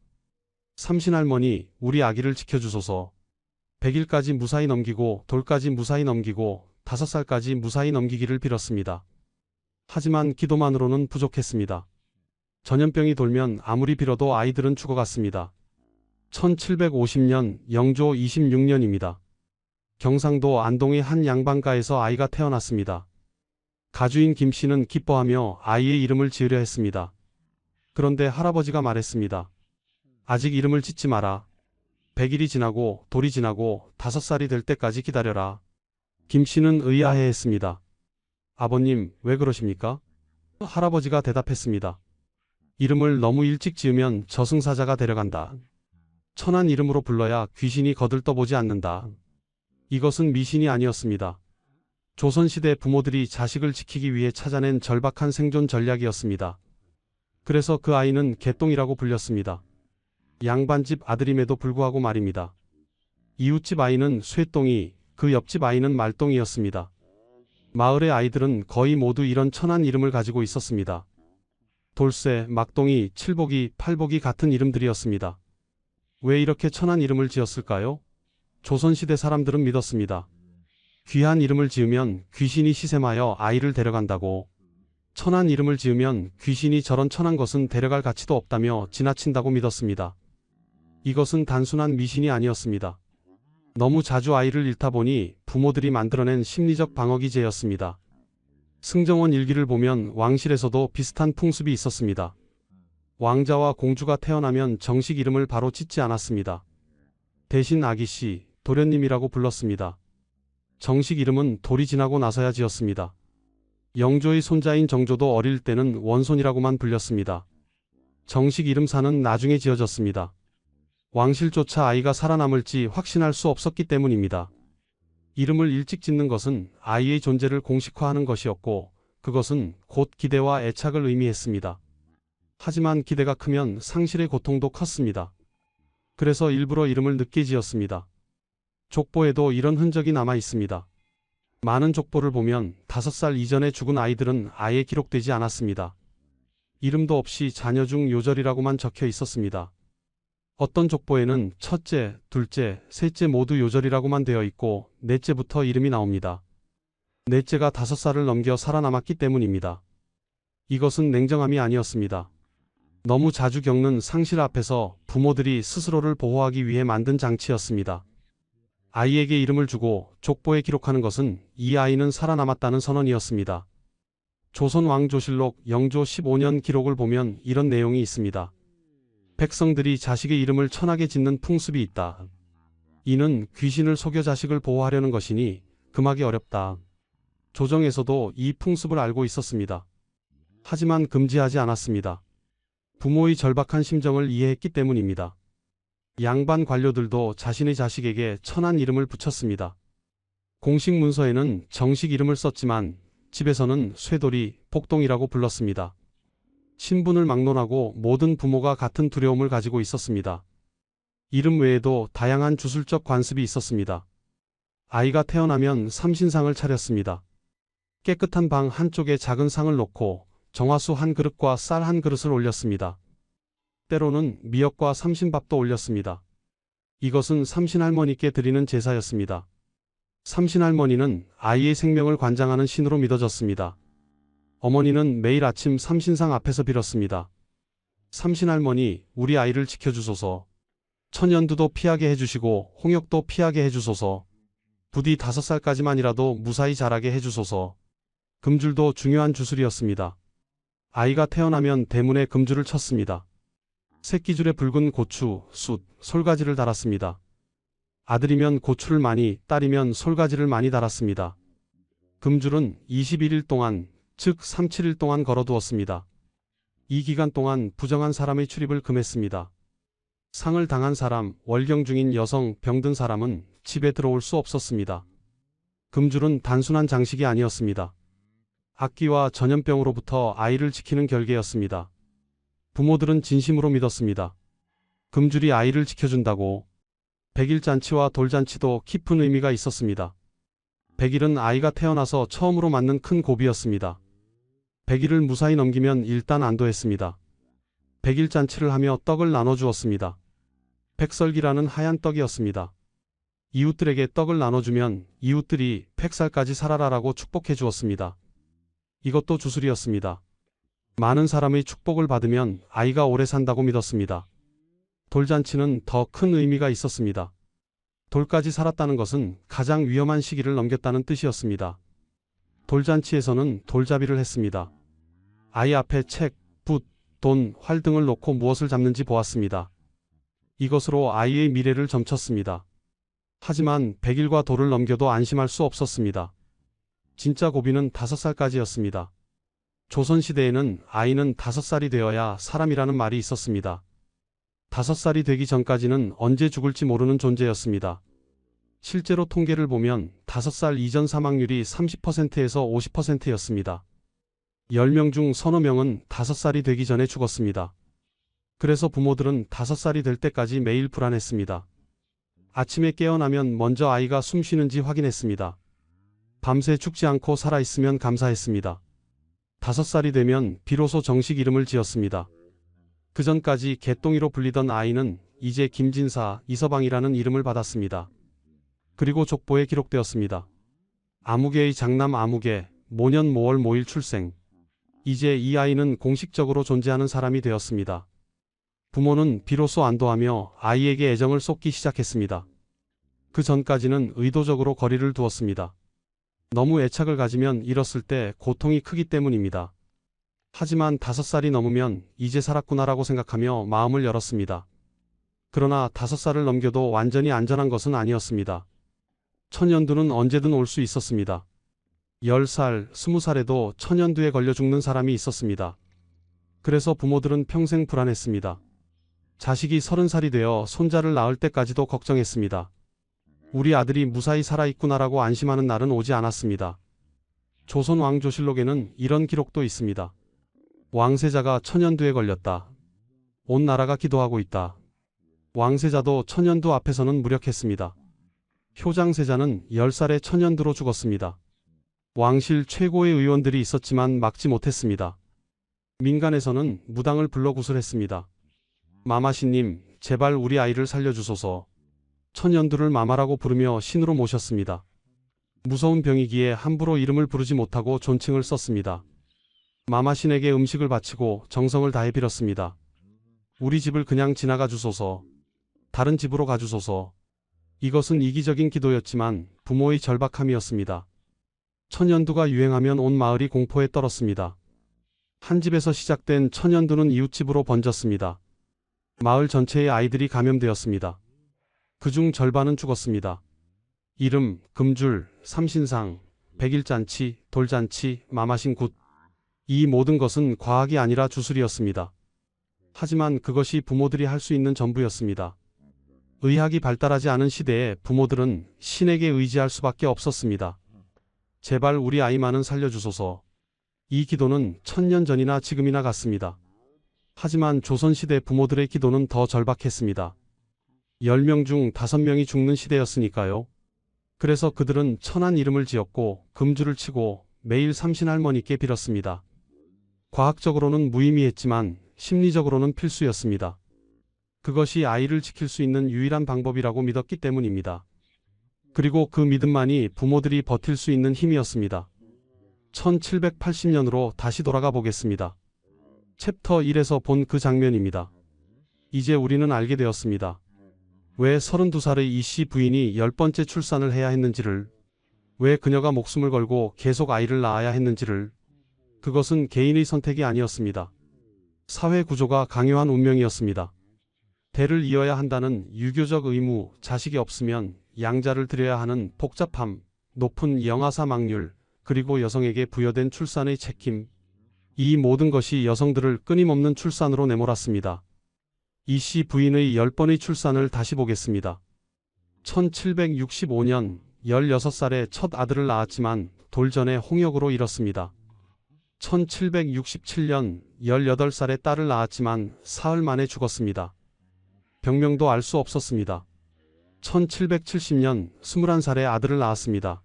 삼신할머니, 우리 아기를 지켜주소서. 100일까지 무사히 넘기고 돌까지 무사히 넘기고 5살까지 무사히 넘기기를 빌었습니다. 하지만 기도만으로는 부족했습니다. 전염병이 돌면 아무리 빌어도 아이들은 죽어갔습니다. 1750년 영조 26년입니다. 경상도 안동의 한 양반가에서 아이가 태어났습니다. 가주인 김씨는 기뻐하며 아이의 이름을 지으려 했습니다. 그런데 할아버지가 말했습니다. 아직 이름을 짓지 마라. 100일이 지나고 돌이 지나고 5살이 될 때까지 기다려라. 김씨는 의아해했습니다. 아버님, 왜 그러십니까? 할아버지가 대답했습니다. 이름을 너무 일찍 지으면 저승사자가 데려간다. 천한 이름으로 불러야 귀신이 거들떠보지 않는다. 이것은 미신이 아니었습니다. 조선시대 부모들이 자식을 지키기 위해 찾아낸 절박한 생존 전략이었습니다. 그래서 그 아이는 개똥이라고 불렸습니다. 양반집 아들임에도 불구하고 말입니다. 이웃집 아이는 쇠똥이, 그 옆집 아이는 말똥이었습니다. 마을의 아이들은 거의 모두 이런 천한 이름을 가지고 있었습니다. 돌쇠, 막동이, 칠복이, 팔복이 같은 이름들이었습니다. 왜 이렇게 천한 이름을 지었을까요? 조선시대 사람들은 믿었습니다. 귀한 이름을 지으면 귀신이 시샘하여 아이를 데려간다고. 천한 이름을 지으면 귀신이 저런 천한 것은 데려갈 가치도 없다며 지나친다고 믿었습니다. 이것은 단순한 미신이 아니었습니다. 너무 자주 아이를 잃다 보니 부모들이 만들어낸 심리적 방어 기제였습니다. 승정원 일기를 보면 왕실에서도 비슷한 풍습이 있었습니다. 왕자와 공주가 태어나면 정식 이름을 바로 짓지 않았습니다. 대신 아기씨, 도련님이라고 불렀습니다. 정식 이름은 돌이 지나고 나서야 지었습니다. 영조의 손자인 정조도 어릴 때는 원손이라고만 불렸습니다. 정식 이름사는 나중에 지어졌습니다. 왕실조차 아이가 살아남을지 확신할 수 없었기 때문입니다. 이름을 일찍 짓는 것은 아이의 존재를 공식화하는 것이었고 그것은 곧 기대와 애착을 의미했습니다. 하지만 기대가 크면 상실의 고통도 컸습니다. 그래서 일부러 이름을 늦게 지었습니다. 족보에도 이런 흔적이 남아 있습니다. 많은 족보를 보면 5살 이전에 죽은 아이들은 아예 기록되지 않았습니다. 이름도 없이 자녀 중 요절이라고만 적혀 있었습니다. 어떤 족보에는 첫째, 둘째, 셋째 모두 요절이라고만 되어 있고 넷째부터 이름이 나옵니다. 넷째가 5살을 넘겨 살아남았기 때문입니다. 이것은 냉정함이 아니었습니다. 너무 자주 겪는 상실 앞에서 부모들이 스스로를 보호하기 위해 만든 장치였습니다. 아이에게 이름을 주고 족보에 기록하는 것은 이 아이는 살아남았다는 선언이었습니다. 조선 왕조실록 영조 15년 기록을 보면 이런 내용이 있습니다. 백성들이 자식의 이름을 천하게 짓는 풍습이 있다. 이는 귀신을 속여 자식을 보호하려는 것이니 금하기 어렵다. 조정에서도 이 풍습을 알고 있었습니다. 하지만 금지하지 않았습니다. 부모의 절박한 심정을 이해했기 때문입니다. 양반 관료들도 자신의 자식에게 천한 이름을 붙였습니다. 공식 문서에는 정식 이름을 썼지만 집에서는 쇠돌이, 복동이라고 불렀습니다. 신분을 막론하고 모든 부모가 같은 두려움을 가지고 있었습니다. 이름 외에도 다양한 주술적 관습이 있었습니다. 아이가 태어나면 삼신상을 차렸습니다. 깨끗한 방 한쪽에 작은 상을 놓고 정화수 한 그릇과 쌀 한 그릇을 올렸습니다. 때로는 미역과 삼신밥도 올렸습니다. 이것은 삼신할머니께 드리는 제사였습니다. 삼신할머니는 아이의 생명을 관장하는 신으로 믿어졌습니다. 어머니는 매일 아침 삼신상 앞에서 빌었습니다. 삼신할머니, 우리 아이를 지켜주소서. 천연두도 피하게 해주시고 홍역도 피하게 해주소서. 부디 5살까지만이라도 무사히 자라게 해주소서. 금줄도 중요한 주술이었습니다. 아이가 태어나면 대문에 금줄을 쳤습니다. 새끼줄에 붉은 고추, 숯, 솔가지를 달았습니다. 아들이면 고추를 많이, 딸이면 솔가지를 많이 달았습니다. 금줄은 21일 동안, 즉 37일 동안 걸어두었습니다. 이 기간 동안 부정한 사람의 출입을 금했습니다. 상을 당한 사람, 월경 중인 여성, 병든 사람은 집에 들어올 수 없었습니다. 금줄은 단순한 장식이 아니었습니다. 악귀와 전염병으로부터 아이를 지키는 결계였습니다. 부모들은 진심으로 믿었습니다. 금줄이 아이를 지켜준다고. 백일잔치와 돌잔치도 깊은 의미가 있었습니다. 백일은 아이가 태어나서 처음으로 맞는 큰 고비였습니다. 백일을 무사히 넘기면 일단 안도했습니다. 백일잔치를 하며 떡을 나눠주었습니다. 백설기라는 하얀 떡이었습니다. 이웃들에게 떡을 나눠주면 이웃들이 100살까지 살아라라고 축복해 주었습니다. 이것도 주술이었습니다. 많은 사람의 축복을 받으면 아이가 오래 산다고 믿었습니다. 돌잔치는 더 큰 의미가 있었습니다. 돌까지 살았다는 것은 가장 위험한 시기를 넘겼다는 뜻이었습니다. 돌잔치에서는 돌잡이를 했습니다. 아이 앞에 책, 붓, 돈, 활 등을 놓고 무엇을 잡는지 보았습니다. 이것으로 아이의 미래를 점쳤습니다. 하지만 100일과 돌을 넘겨도 안심할 수 없었습니다. 진짜 고비는 5살까지였습니다. 조선시대에는 아이는 5살이 되어야 사람이라는 말이 있었습니다. 5살이 되기 전까지는 언제 죽을지 모르는 존재였습니다. 실제로 통계를 보면 5살 이전 사망률이 30%에서 50%였습니다. 10명 중 서너 명은 5살이 되기 전에 죽었습니다. 그래서 부모들은 5살이 될 때까지 매일 불안했습니다. 아침에 깨어나면 먼저 아이가 숨 쉬는지 확인했습니다. 밤새 죽지 않고 살아있으면 감사했습니다. 5살이 되면 비로소 정식 이름을 지었습니다. 그 전까지 개똥이로 불리던 아이는 이제 김진사, 이서방이라는 이름을 받았습니다. 그리고 족보에 기록되었습니다. 아무개의 장남 아무개, 모년 모월 모일 출생. 이제 이 아이는 공식적으로 존재하는 사람이 되었습니다. 부모는 비로소 안도하며 아이에게 애정을 쏟기 시작했습니다. 그 전까지는 의도적으로 거리를 두었습니다. 너무 애착을 가지면 잃었을 때 고통이 크기 때문입니다. 하지만 5살이 넘으면 이제 살았구나라고 생각하며 마음을 열었습니다. 그러나 5살을 넘겨도 완전히 안전한 것은 아니었습니다. 천연두는 언제든 올 수 있었습니다. 10살, 20살에도 천연두에 걸려 죽는 사람이 있었습니다. 그래서 부모들은 평생 불안했습니다. 자식이 30살이 되어 손자를 낳을 때까지도 걱정했습니다. 우리 아들이 무사히 살아있구나라고 안심하는 날은 오지 않았습니다. 조선 왕조실록에는 이런 기록도 있습니다. 왕세자가 천연두에 걸렸다. 온 나라가 기도하고 있다. 왕세자도 천연두 앞에서는 무력했습니다. 효장세자는 10살에 천연두로 죽었습니다. 왕실 최고의 의원들이 있었지만 막지 못했습니다. 민간에서는 무당을 불러 구슬했습니다. 마마씨님, 제발 우리 아이를 살려주소서. 천연두를 마마라고 부르며 신으로 모셨습니다. 무서운 병이기에 함부로 이름을 부르지 못하고 존칭을 썼습니다. 마마신에게 음식을 바치고 정성을 다해 빌었습니다. 우리 집을 그냥 지나가 주소서. 다른 집으로 가주소서. 이것은 이기적인 기도였지만 부모의 절박함이었습니다. 천연두가 유행하면 온 마을이 공포에 떨었습니다. 한 집에서 시작된 천연두는 이웃집으로 번졌습니다. 마을 전체의 아이들이 감염되었습니다. 그중 절반은 죽었습니다. 이름, 금줄, 삼신상, 백일잔치, 돌잔치, 마마신 굿. 이 모든 것은 과학이 아니라 주술이었습니다. 하지만 그것이 부모들이 할 수 있는 전부였습니다. 의학이 발달하지 않은 시대에 부모들은 신에게 의지할 수밖에 없었습니다. 제발 우리 아이만은 살려주소서. 이 기도는 1000년 전이나 지금이나 같습니다. 하지만 조선시대 부모들의 기도는 더 절박했습니다. 10명 중 5명이 죽는 시대였으니까요. 그래서 그들은 천한 이름을 지었고 금줄을 치고 매일 삼신할머니께 빌었습니다. 과학적으로는 무의미했지만 심리적으로는 필수였습니다. 그것이 아이를 지킬 수 있는 유일한 방법이라고 믿었기 때문입니다. 그리고 그 믿음만이 부모들이 버틸 수 있는 힘이었습니다. 1780년으로 다시 돌아가 보겠습니다. 챕터 1에서 본 그 장면입니다. 이제 우리는 알게 되었습니다. 왜 32살의 이씨 부인이 10번째 출산을 해야 했는지를, 왜 그녀가 목숨을 걸고 계속 아이를 낳아야 했는지를, 그것은 개인의 선택이 아니었습니다. 사회 구조가 강요한 운명이었습니다. 대를 이어야 한다는 유교적 의무, 자식이 없으면 양자를 드려야 하는 복잡함, 높은 영아사망률, 그리고 여성에게 부여된 출산의 책임, 이 모든 것이 여성들을 끊임없는 출산으로 내몰았습니다. 이씨 부인의 10번의 출산을 다시 보겠습니다. 1765년 16살에 첫 아들을 낳았지만 돌전에 홍역으로 잃었습니다. 1767년 18살에 딸을 낳았지만 사흘 만에 죽었습니다. 병명도 알 수 없었습니다. 1770년 21살에 아들을 낳았습니다.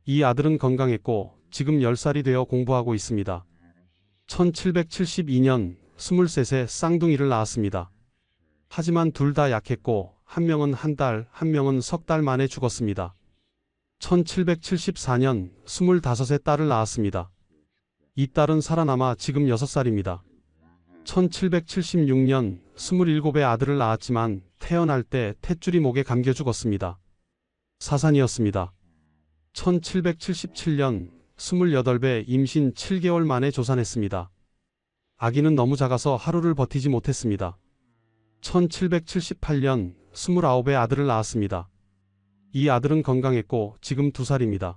이 아들은 건강했고 지금 10살이 되어 공부하고 있습니다. 1772년 23세 쌍둥이를 낳았습니다. 하지만 둘 다 약했고 한 명은 한 달, 한 명은 석 달 만에 죽었습니다. 1774년 25세 딸을 낳았습니다. 이 딸은 살아남아 지금 6살입니다. 1776년 27의 아들을 낳았지만 태어날 때 탯줄이 목에 감겨 죽었습니다. 사산이었습니다. 1777년 28배 임신 7개월 만에 조산했습니다. 아기는 너무 작아서 하루를 버티지 못했습니다. 1778년 29의 아들을 낳았습니다. 이 아들은 건강했고 지금 2살입니다.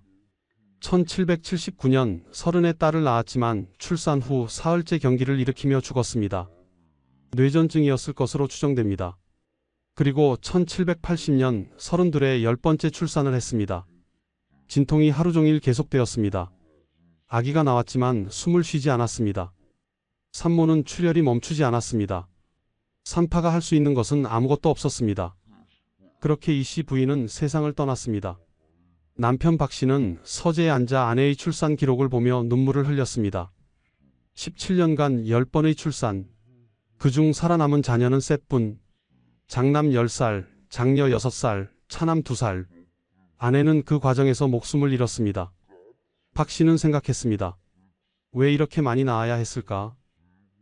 1779년 30의 딸을 낳았지만 출산 후 사흘째 경기를 일으키며 죽었습니다. 뇌전증이었을 것으로 추정됩니다. 그리고 1780년 32의 10번째 출산을 했습니다. 진통이 하루 종일 계속되었습니다. 아기가 나왔지만 숨을 쉬지 않았습니다. 산모는 출혈이 멈추지 않았습니다. 산파가 할 수 있는 것은 아무것도 없었습니다. 그렇게 이씨 부인은 세상을 떠났습니다. 남편 박 씨는 서재에 앉아 아내의 출산 기록을 보며 눈물을 흘렸습니다. 17년간 10번의 출산, 그중 살아남은 자녀는 셋뿐, 장남 10살, 장녀 6살, 차남 2살. 아내는 그 과정에서 목숨을 잃었습니다. 박 씨는 생각했습니다. 왜 이렇게 많이 낳아야 했을까?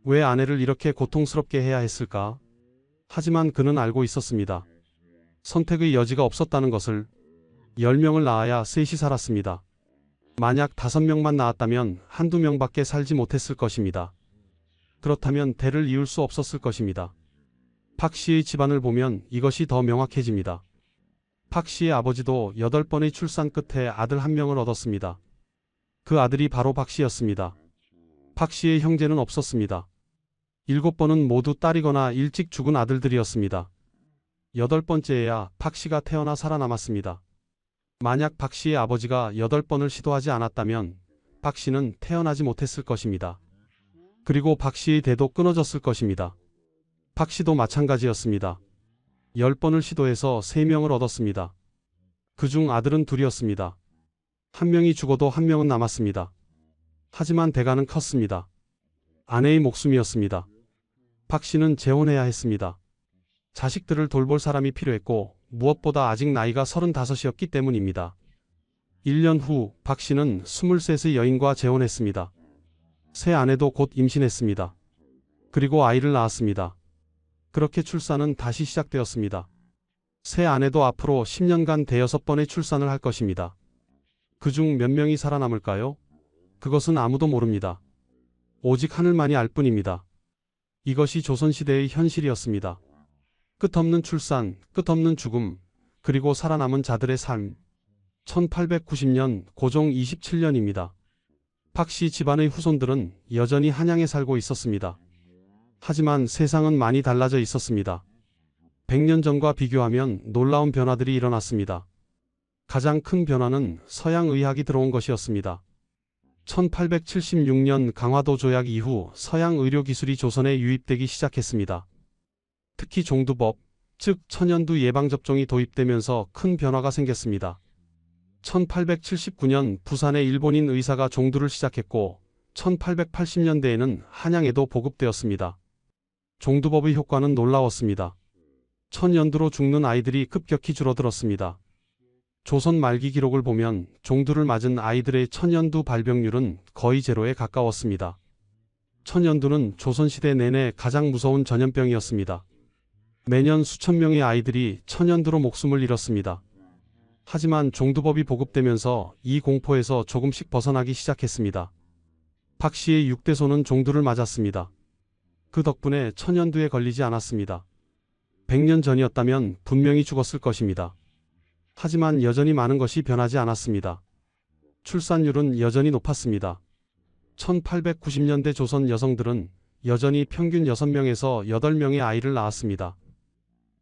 왜 아내를 이렇게 고통스럽게 해야 했을까? 하지만 그는 알고 있었습니다. 선택의 여지가 없었다는 것을. 10명을 낳아야 셋이 살았습니다. 만약 5명만 낳았다면 한두 명밖에 살지 못했을 것입니다. 그렇다면 대를 이을 수 없었을 것입니다. 박 씨의 집안을 보면 이것이 더 명확해집니다. 박 씨의 아버지도 8번의 출산 끝에 아들 1명을 얻었습니다. 그 아들이 바로 박 씨였습니다. 박 씨의 형제는 없었습니다. 7번은 모두 딸이거나 일찍 죽은 아들들이었습니다. 8번째에야 박 씨가 태어나 살아남았습니다. 만약 박 씨의 아버지가 8번을 시도하지 않았다면 박 씨는 태어나지 못했을 것입니다. 그리고 박 씨의 대도 끊어졌을 것입니다. 박 씨도 마찬가지였습니다. 10번을 시도해서 3명을 얻었습니다. 그중 아들은 둘이었습니다. 한 명이 죽어도 한 명은 남았습니다. 하지만 대가는 컸습니다. 아내의 목숨이었습니다. 박 씨는 재혼해야 했습니다. 자식들을 돌볼 사람이 필요했고 무엇보다 아직 나이가 35이었기 때문입니다. 1년 후 박 씨는 23의 여인과 재혼했습니다. 새 아내도 곧 임신했습니다. 그리고 아이를 낳았습니다. 그렇게 출산은 다시 시작되었습니다. 새 아내도 앞으로 10년간 5번의 출산을 할 것입니다. 그중 몇 명이 살아남을까요? 그것은 아무도 모릅니다. 오직 하늘만이 알 뿐입니다. 이것이 조선시대의 현실이었습니다. 끝없는 출산, 끝없는 죽음, 그리고 살아남은 자들의 삶. 1890년 고종 27년입니다. 박 씨 집안의 후손들은 여전히 한양에 살고 있었습니다. 하지만 세상은 많이 달라져 있었습니다. 100년 전과 비교하면 놀라운 변화들이 일어났습니다. 가장 큰 변화는 서양 의학이 들어온 것이었습니다. 1876년 강화도 조약 이후 서양 의료기술이 조선에 유입되기 시작했습니다. 특히 종두법, 즉 천연두 예방접종이 도입되면서 큰 변화가 생겼습니다. 1879년 부산의 일본인 의사가 종두를 시작했고 1880년대에는 한양에도 보급되었습니다. 종두법의 효과는 놀라웠습니다. 천연두로 죽는 아이들이 급격히 줄어들었습니다. 조선 말기 기록을 보면 종두를 맞은 아이들의 천연두 발병률은 거의 제로에 가까웠습니다. 천연두는 조선시대 내내 가장 무서운 전염병이었습니다. 매년 수천 명의 아이들이 천연두로 목숨을 잃었습니다. 하지만 종두법이 보급되면서 이 공포에서 조금씩 벗어나기 시작했습니다. 박 씨의 6대손은 종두를 맞았습니다. 그 덕분에 천연두에 걸리지 않았습니다. 100년 전이었다면 분명히 죽었을 것입니다. 하지만 여전히 많은 것이 변하지 않았습니다. 출산율은 여전히 높았습니다. 1890년대 조선 여성들은 여전히 평균 6명에서 8명의 아이를 낳았습니다.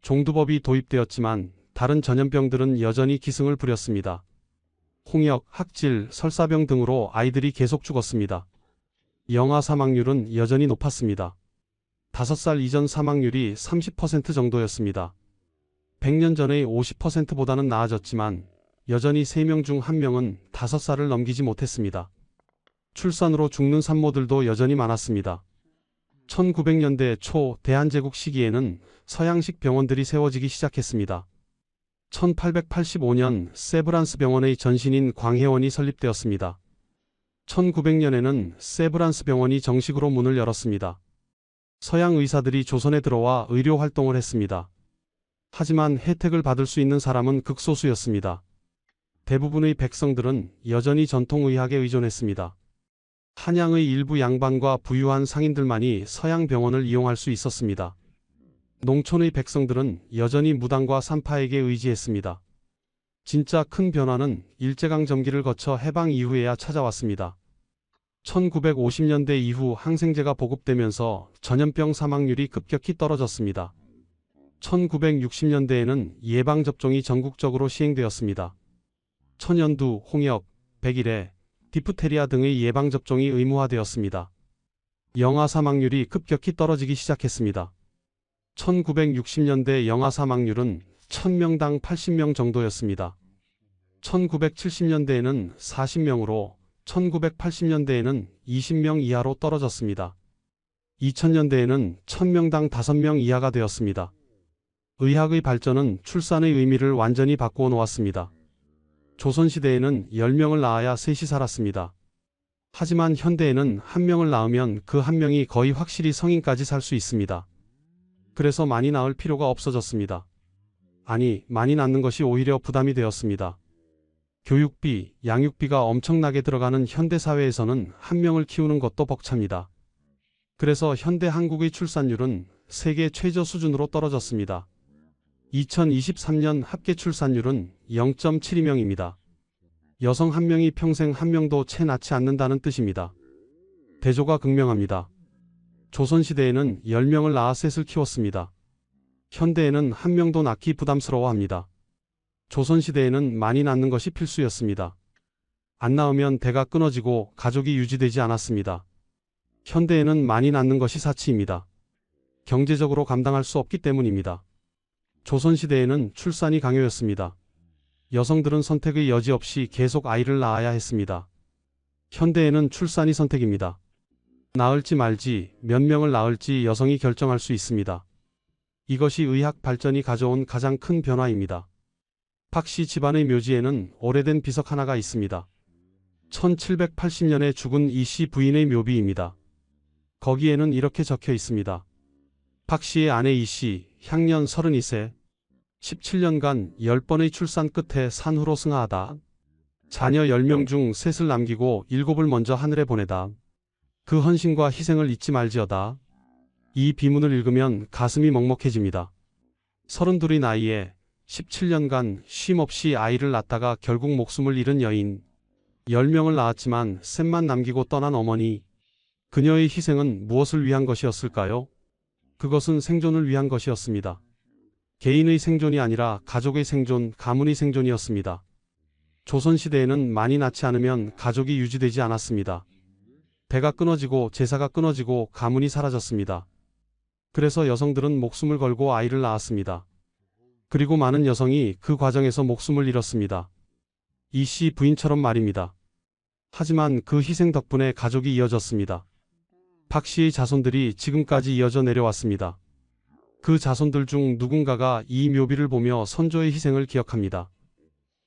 종두법이 도입되었지만 다른 전염병들은 여전히 기승을 부렸습니다. 홍역, 학질, 설사병 등으로 아이들이 계속 죽었습니다. 영아 사망률은 여전히 높았습니다. 5살 이전 사망률이 30% 정도였습니다. 100년 전의 50%보다는 나아졌지만 여전히 3명 중 1명은 5살을 넘기지 못했습니다. 출산으로 죽는 산모들도 여전히 많았습니다. 1900년대 초 대한제국 시기에는 서양식 병원들이 세워지기 시작했습니다. 1885년 세브란스 병원의 전신인 광해원이 설립되었습니다. 1900년에는 세브란스 병원이 정식으로 문을 열었습니다. 서양 의사들이 조선에 들어와 의료 활동을 했습니다. 하지만 혜택을 받을 수 있는 사람은 극소수였습니다. 대부분의 백성들은 여전히 전통의학에 의존했습니다. 한양의 일부 양반과 부유한 상인들만이 서양 병원을 이용할 수 있었습니다. 농촌의 백성들은 여전히 무당과 산파에게 의지했습니다. 진짜 큰 변화는 일제강점기를 거쳐 해방 이후에야 찾아왔습니다. 1950년대 이후 항생제가 보급되면서 전염병 사망률이 급격히 떨어졌습니다. 1960년대에는 예방접종이 전국적으로 시행되었습니다. 천연두, 홍역, 백일해, 디프테리아 등의 예방접종이 의무화되었습니다. 영아 사망률이 급격히 떨어지기 시작했습니다. 1960년대 영아 사망률은 1000명당 80명 정도였습니다. 1970년대에는 40명으로 1980년대에는 20명 이하로 떨어졌습니다. 2000년대에는 1000명당 5명 이하가 되었습니다. 의학의 발전은 출산의 의미를 완전히 바꾸어 놓았습니다. 조선시대에는 10명을 낳아야 셋이 살았습니다. 하지만 현대에는 1명을 낳으면 그 1명이 거의 확실히 성인까지 살 수 있습니다. 그래서 많이 낳을 필요가 없어졌습니다. 아니, 많이 낳는 것이 오히려 부담이 되었습니다. 교육비, 양육비가 엄청나게 들어가는 현대사회에서는 1명을 키우는 것도 벅찹니다. 그래서 현대 한국의 출산율은 세계 최저 수준으로 떨어졌습니다. 2023년 합계 출산율은 0.72명입니다. 여성 1명이 평생 1명도 채 낳지 않는다는 뜻입니다. 대조가 극명합니다. 조선시대에는 10명을 낳아 셋을 키웠습니다. 현대에는 1명도 낳기 부담스러워합니다. 조선시대에는 많이 낳는 것이 필수였습니다. 안 낳으면 대가 끊어지고 가족이 유지되지 않았습니다. 현대에는 많이 낳는 것이 사치입니다. 경제적으로 감당할 수 없기 때문입니다. 조선시대에는 출산이 강요였습니다. 여성들은 선택의 여지 없이 계속 아이를 낳아야 했습니다. 현대에는 출산이 선택입니다. 낳을지 말지, 몇 명을 낳을지 여성이 결정할 수 있습니다. 이것이 의학 발전이 가져온 가장 큰 변화입니다. 박 씨 집안의 묘지에는 오래된 비석 하나가 있습니다. 1780년에 죽은 이 씨 부인의 묘비입니다. 거기에는 이렇게 적혀 있습니다. 박 씨의 아내 이 씨, 향년 32세, 17년간 10번의 출산 끝에 산후로 승하하다. 자녀 10명 중 셋을 남기고 7을 먼저 하늘에 보내다. 그 헌신과 희생을 잊지 말지어다. 이 비문을 읽으면 가슴이 먹먹해집니다. 32의 나이에 17년간 쉼없이 아이를 낳다가 결국 목숨을 잃은 여인, 10명을 낳았지만 셋만 남기고 떠난 어머니, 그녀의 희생은 무엇을 위한 것이었을까요? 그것은 생존을 위한 것이었습니다. 개인의 생존이 아니라 가족의 생존, 가문의 생존이었습니다. 조선시대에는 많이 낳지 않으면 가족이 유지되지 않았습니다. 대가 끊어지고 제사가 끊어지고 가문이 사라졌습니다. 그래서 여성들은 목숨을 걸고 아이를 낳았습니다. 그리고 많은 여성이 그 과정에서 목숨을 잃었습니다. 이 씨 부인처럼 말입니다. 하지만 그 희생 덕분에 가족이 이어졌습니다. 박 씨의 자손들이 지금까지 이어져 내려왔습니다. 그 자손들 중 누군가가 이 묘비를 보며 선조의 희생을 기억합니다.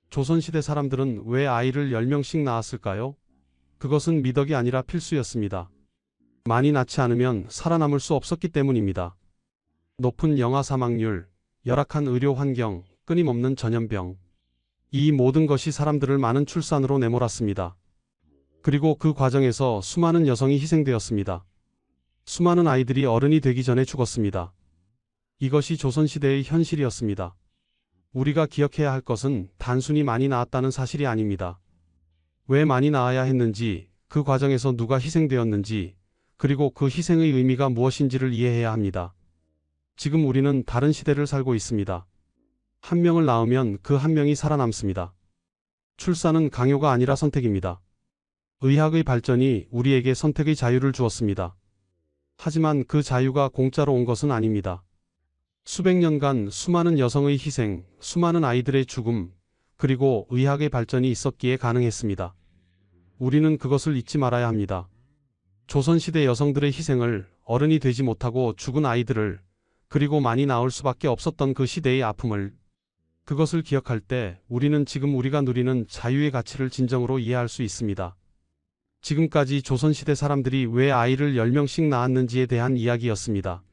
조선시대 사람들은 왜 아이를 10명씩 낳았을까요? 그것은 미덕이 아니라 필수였습니다. 많이 낳지 않으면 살아남을 수 없었기 때문입니다. 높은 영아 사망률, 열악한 의료 환경, 끊임없는 전염병. 이 모든 것이 사람들을 많은 출산으로 내몰았습니다. 그리고 그 과정에서 수많은 여성이 희생되었습니다. 수많은 아이들이 어른이 되기 전에 죽었습니다. 이것이 조선시대의 현실이었습니다. 우리가 기억해야 할 것은 단순히 많이 낳았다는 사실이 아닙니다. 왜 많이 낳아야 했는지, 그 과정에서 누가 희생되었는지, 그리고 그 희생의 의미가 무엇인지를 이해해야 합니다. 지금 우리는 다른 시대를 살고 있습니다. 한 명을 낳으면 그 한 명이 살아남습니다. 출산은 강요가 아니라 선택입니다. 의학의 발전이 우리에게 선택의 자유를 주었습니다. 하지만 그 자유가 공짜로 온 것은 아닙니다. 수백 년간 수많은 여성의 희생, 수많은 아이들의 죽음, 그리고 의학의 발전이 있었기에 가능했습니다. 우리는 그것을 잊지 말아야 합니다. 조선시대 여성들의 희생을, 어른이 되지 못하고 죽은 아이들을, 그리고 많이 낳을 수밖에 없었던 그 시대의 아픔을, 그것을 기억할 때 우리는 지금 우리가 누리는 자유의 가치를 진정으로 이해할 수 있습니다. 지금까지 조선시대 사람들이 왜 아이를 10명씩 낳았는지에 대한 이야기였습니다.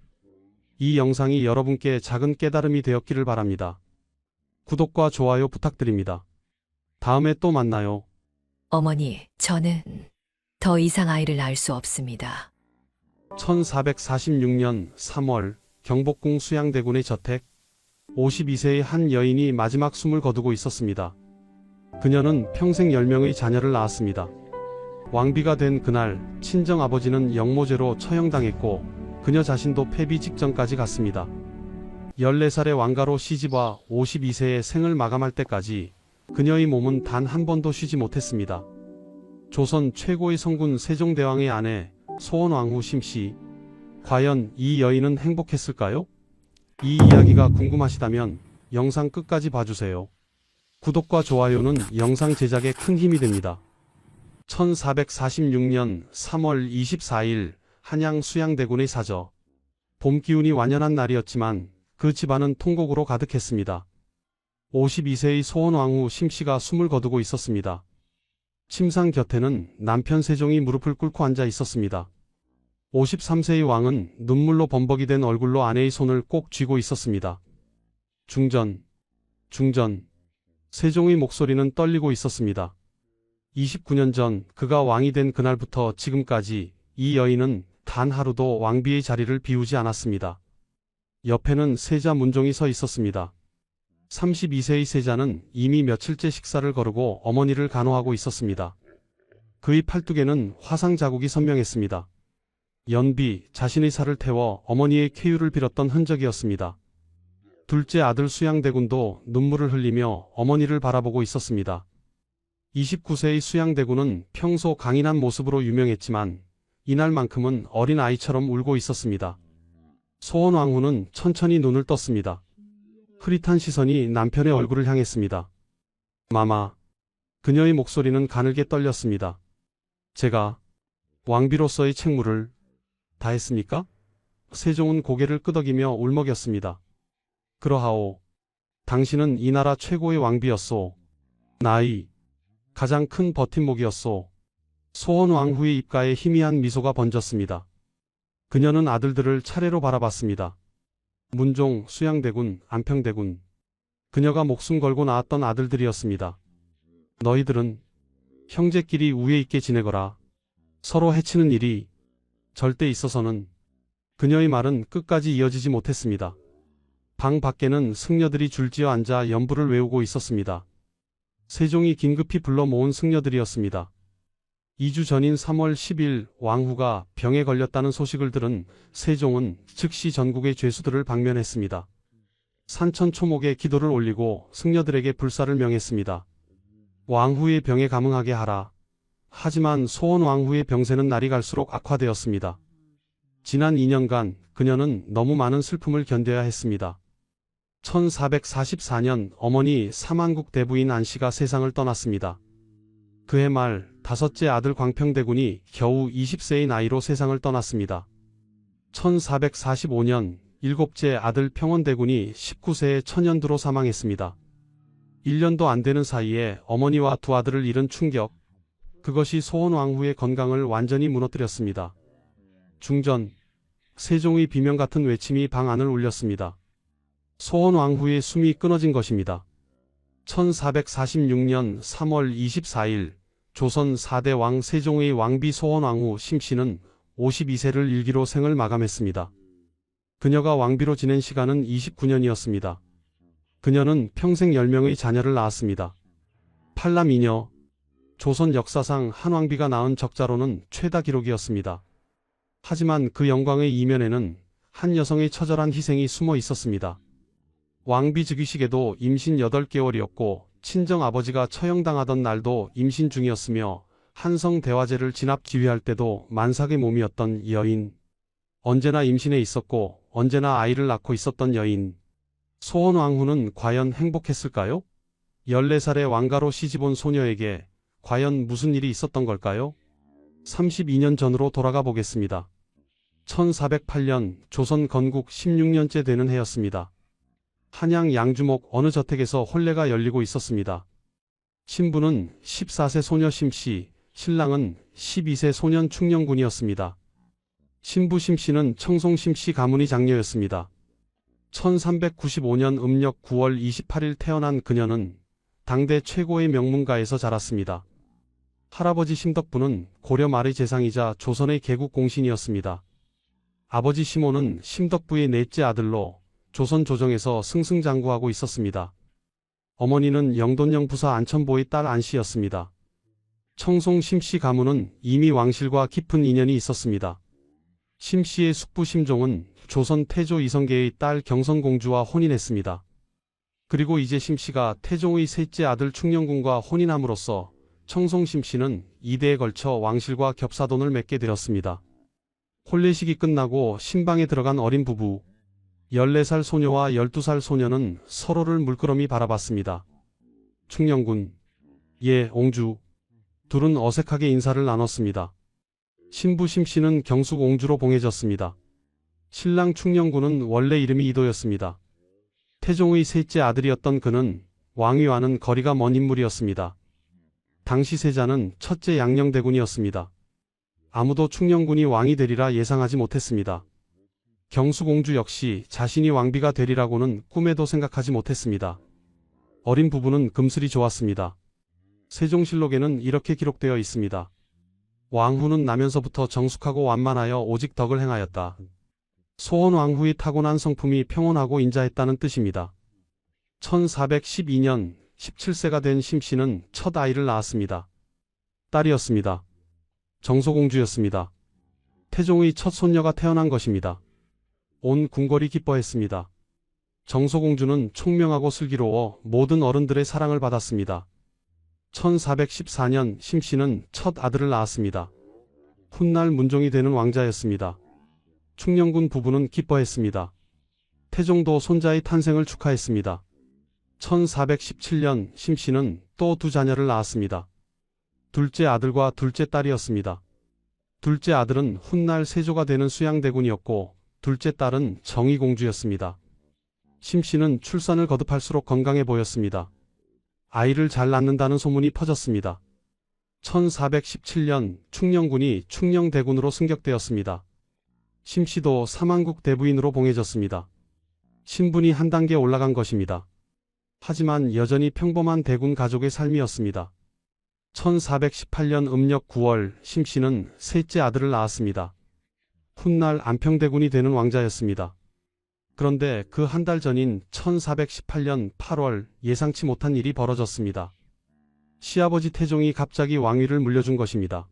이 영상이 여러분께 작은 깨달음이 되었기를 바랍니다. 구독과 좋아요 부탁드립니다. 다음에 또 만나요. 어머니, 저는 더 이상 아이를 낳을 수 없습니다. 1446년 3월 경복궁 수양대군의 저택, 52세의 한 여인이 마지막 숨을 거두고 있었습니다. 그녀는 평생 10명의 자녀를 낳았습니다. 왕비가 된 그날 친정아버지는 영모죄로 처형당했고 그녀 자신도 폐비 직전까지 갔습니다. 14살의 왕가로 시집와 52세의 생을 마감할 때까지 그녀의 몸은 단 한 번도 쉬지 못했습니다. 조선 최고의 성군 세종대왕의 아내 소원왕후 심씨. 과연 이 여인은 행복했을까요? 이 이야기가 궁금하시다면 영상 끝까지 봐주세요. 구독과 좋아요는 영상 제작에 큰 힘이 됩니다. 1446년 3월 24일 한양 수양대군의 사저. 봄 기운이 완연한 날이었지만 그 집안은 통곡으로 가득했습니다. 52세의 소원왕후 심씨가 숨을 거두고 있었습니다. 침상 곁에는 남편 세종이 무릎을 꿇고 앉아 있었습니다. 53세의 왕은 눈물로 범벅이 된 얼굴로 아내의 손을 꼭 쥐고 있었습니다. 중전. 세종의 목소리는 떨리고 있었습니다. 29년 전 그가 왕이 된 그날부터 지금까지 이 여인은 단 하루도 왕비의 자리를 비우지 않았습니다. 옆에는 세자 문종이 서 있었습니다. 32세의 세자는 이미 며칠째 식사를 거르고 어머니를 간호하고 있었습니다. 그의 팔뚝에는 화상 자국이 선명했습니다. 연비, 자신의 살을 태워 어머니의 쾌유를 빌었던 흔적이었습니다. 둘째 아들 수양대군도 눈물을 흘리며 어머니를 바라보고 있었습니다. 29세의 수양대군은 평소 강인한 모습으로 유명했지만 이날만큼은 어린 아이처럼 울고 있었습니다. 소원왕후는 천천히 눈을 떴습니다. 흐릿한 시선이 남편의 얼굴을 향했습니다. 마마. 그녀의 목소리는 가늘게 떨렸습니다. 제가 왕비로서의 책무를 다했습니까? 세종은 고개를 끄덕이며 울먹였습니다. 그러하오. 당신은 이 나라 최고의 왕비였소. 나의 가장 큰 버팀목이었소. 소원왕후의 입가에 희미한 미소가 번졌습니다. 그녀는 아들들을 차례로 바라봤습니다. 문종, 수양대군, 안평대군. 그녀가 목숨 걸고 낳았던 아들들이었습니다. 너희들은 형제끼리 우애 있게 지내거라. 서로 해치는 일이 절대 있어서는. 그녀의 말은 끝까지 이어지지 못했습니다. 방 밖에는 승려들이 줄지어 앉아 연부를 외우고 있었습니다. 세종이 긴급히 불러 모은 승려들이었습니다. 2주 전인 3월 10일 왕후가 병에 걸렸다는 소식을 들은 세종은 즉시 전국의 죄수들을 방면했습니다. 산천초목에 기도를 올리고 승려들에게 불사를 명했습니다. 왕후의 병에 감응하게 하라. 하지만 소원왕후의 병세는 날이 갈수록 악화되었습니다. 지난 2년간 그녀는 너무 많은 슬픔을 견뎌야 했습니다. 1444년 어머니 사만국 대부인 안씨가 세상을 떠났습니다. 그해 말 다섯째 아들 광평대군이 겨우 20세의 나이로 세상을 떠났습니다. 1445년 일곱째 아들 평원대군이 19세의 천연두로 사망했습니다. 1년도 안 되는 사이에 어머니와 두 아들을 잃은 충격, 그것이 소원왕후의 건강을 완전히 무너뜨렸습니다. 중전. 세종의 비명 같은 외침이 방 안을 울렸습니다. 소원 왕후의 숨이 끊어진 것입니다. 1446년 3월 24일 조선 4대 왕 세종의 왕비 소원 왕후 심씨는 52세를 일기로 생을 마감했습니다. 그녀가 왕비로 지낸 시간은 29년이었습니다. 그녀는 평생 10명의 자녀를 낳았습니다. 팔남 2녀. 조선 역사상 한 왕비가 낳은 적자로는 최다 기록이었습니다. 하지만 그 영광의 이면에는 한 여성의 처절한 희생이 숨어 있었습니다. 왕비 즉위식에도 임신 8개월이었고 친정 아버지가 처형당하던 날도 임신 중이었으며 한성 대화제를 진압 지휘할 때도 만삭의 몸이었던 이 여인. 언제나 임신해 있었고 언제나 아이를 낳고 있었던 여인. 소원 왕후는 과연 행복했을까요? 14살의 왕가로 시집온 소녀에게 과연 무슨 일이 있었던 걸까요? 32년 전으로 돌아가 보겠습니다. 1408년 조선 건국 16년째 되는 해였습니다. 한양 양주목 어느 저택에서 혼례가 열리고 있었습니다. 신부는 14세 소녀 심씨, 신랑은 12세 소년 충녕군이었습니다. 신부 심씨는 청송 심씨 가문의 장녀였습니다. 1395년 음력 9월 28일 태어난 그녀는 당대 최고의 명문가에서 자랐습니다. 할아버지 심덕부는 고려 말의 재상이자 조선의 개국 공신이었습니다. 아버지 심호는 심덕부의 넷째 아들로 조선 조정에서 승승장구하고 있었습니다. 어머니는 영돈령 부사 안천보의 딸 안씨였습니다. 청송 심씨 가문은 이미 왕실과 깊은 인연이 있었습니다. 심씨의 숙부 심종은 조선 태조 이성계의 딸 경선공주와 혼인했습니다. 그리고 이제 심씨가 태종의 셋째 아들 충녕군과 혼인함으로써 청송 심씨는 2대에 걸쳐 왕실과 겹사돈을 맺게 되었습니다. 혼례식이 끝나고 신방에 들어간 어린 부부. 14살 소녀와 12살 소녀는 서로를 물끄러미 바라봤습니다. 충녕군. 예, 옹주. 둘은 어색하게 인사를 나눴습니다. 신부 심씨는 경숙 옹주로 봉해졌습니다. 신랑 충녕군은 원래 이름이 이도였습니다. 태종의 셋째 아들이었던 그는 왕위와는 거리가 먼 인물이었습니다. 당시 세자는 첫째 양녕대군이었습니다. 아무도 충녕군이 왕이 되리라 예상하지 못했습니다. 경숙옹주 역시 자신이 왕비가 되리라고는 꿈에도 생각하지 못했습니다. 어린 부부는 금슬이 좋았습니다. 세종실록에는 이렇게 기록되어 있습니다. 왕후는 나면서부터 정숙하고 완만하여 오직 덕을 행하였다. 소원 왕후의 타고난 성품이 평온하고 인자했다는 뜻입니다. 1412년 17세가 된 심씨는 첫 아이를 낳았습니다. 딸이었습니다. 정소공주였습니다. 태종의 첫 손녀가 태어난 것입니다. 온 궁궐이 기뻐했습니다. 정소공주는 총명하고 슬기로워 모든 어른들의 사랑을 받았습니다. 1414년 심씨는 첫 아들을 낳았습니다. 훗날 문종이 되는 왕자였습니다. 충녕군 부부는 기뻐했습니다. 태종도 손자의 탄생을 축하했습니다. 1417년 심씨는 또 두 자녀를 낳았습니다. 둘째 아들과 둘째 딸이었습니다. 둘째 아들은 훗날 세조가 되는 수양대군이었고 둘째 딸은 정의공주였습니다. 심씨는 출산을 거듭할수록 건강해 보였습니다. 아이를 잘 낳는다는 소문이 퍼졌습니다. 1417년 충녕군이 충녕대군으로 승격되었습니다. 심씨도 사만국 대부인으로 봉해졌습니다. 신분이 한 단계 올라간 것입니다. 하지만 여전히 평범한 대군 가족의 삶이었습니다. 1418년 음력 9월 심씨는 셋째 아들을 낳았습니다. 훗날 안평대군이 되는 왕자였습니다. 그런데 그 한 달 전인 1418년 8월 예상치 못한 일이 벌어졌습니다. 시아버지 태종이 갑자기 왕위를 물려준 것입니다.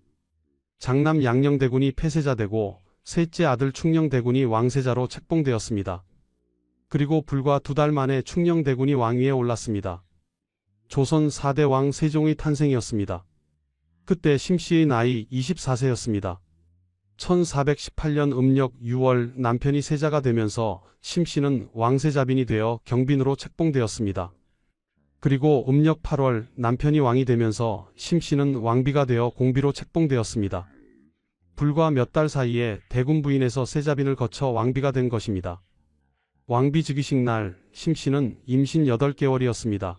장남 양녕대군이 폐세자되고 셋째 아들 충녕대군이 왕세자로 책봉되었습니다. 그리고 불과 2달 만에 충녕대군이 왕위에 올랐습니다. 조선 4대 왕 세종의 탄생이었습니다. 그때 심씨의 나이 24세였습니다. 1418년 음력 6월 남편이 세자가 되면서 심씨는 왕세자빈이 되어 경빈으로 책봉되었습니다. 그리고 음력 8월 남편이 왕이 되면서 심씨는 왕비가 되어 공비로 책봉되었습니다. 불과 몇 달 사이에 대군 부인에서 세자빈을 거쳐 왕비가 된 것입니다. 왕비 즉위식 날 심씨는 임신 8개월이었습니다.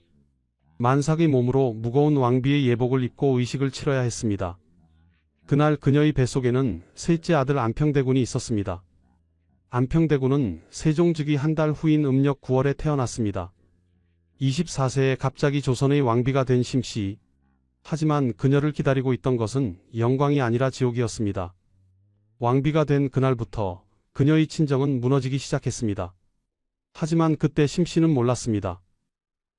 만삭의 몸으로 무거운 왕비의 예복을 입고 의식을 치러야 했습니다. 그날 그녀의 뱃속에는 셋째 아들 안평대군이 있었습니다. 안평대군은 세종 즉위 한 달 후인 음력 9월에 태어났습니다. 24세에 갑자기 조선의 왕비가 된 심씨. 하지만 그녀를 기다리고 있던 것은 영광이 아니라 지옥이었습니다. 왕비가 된 그날부터 그녀의 친정은 무너지기 시작했습니다. 하지만 그때 심씨는 몰랐습니다.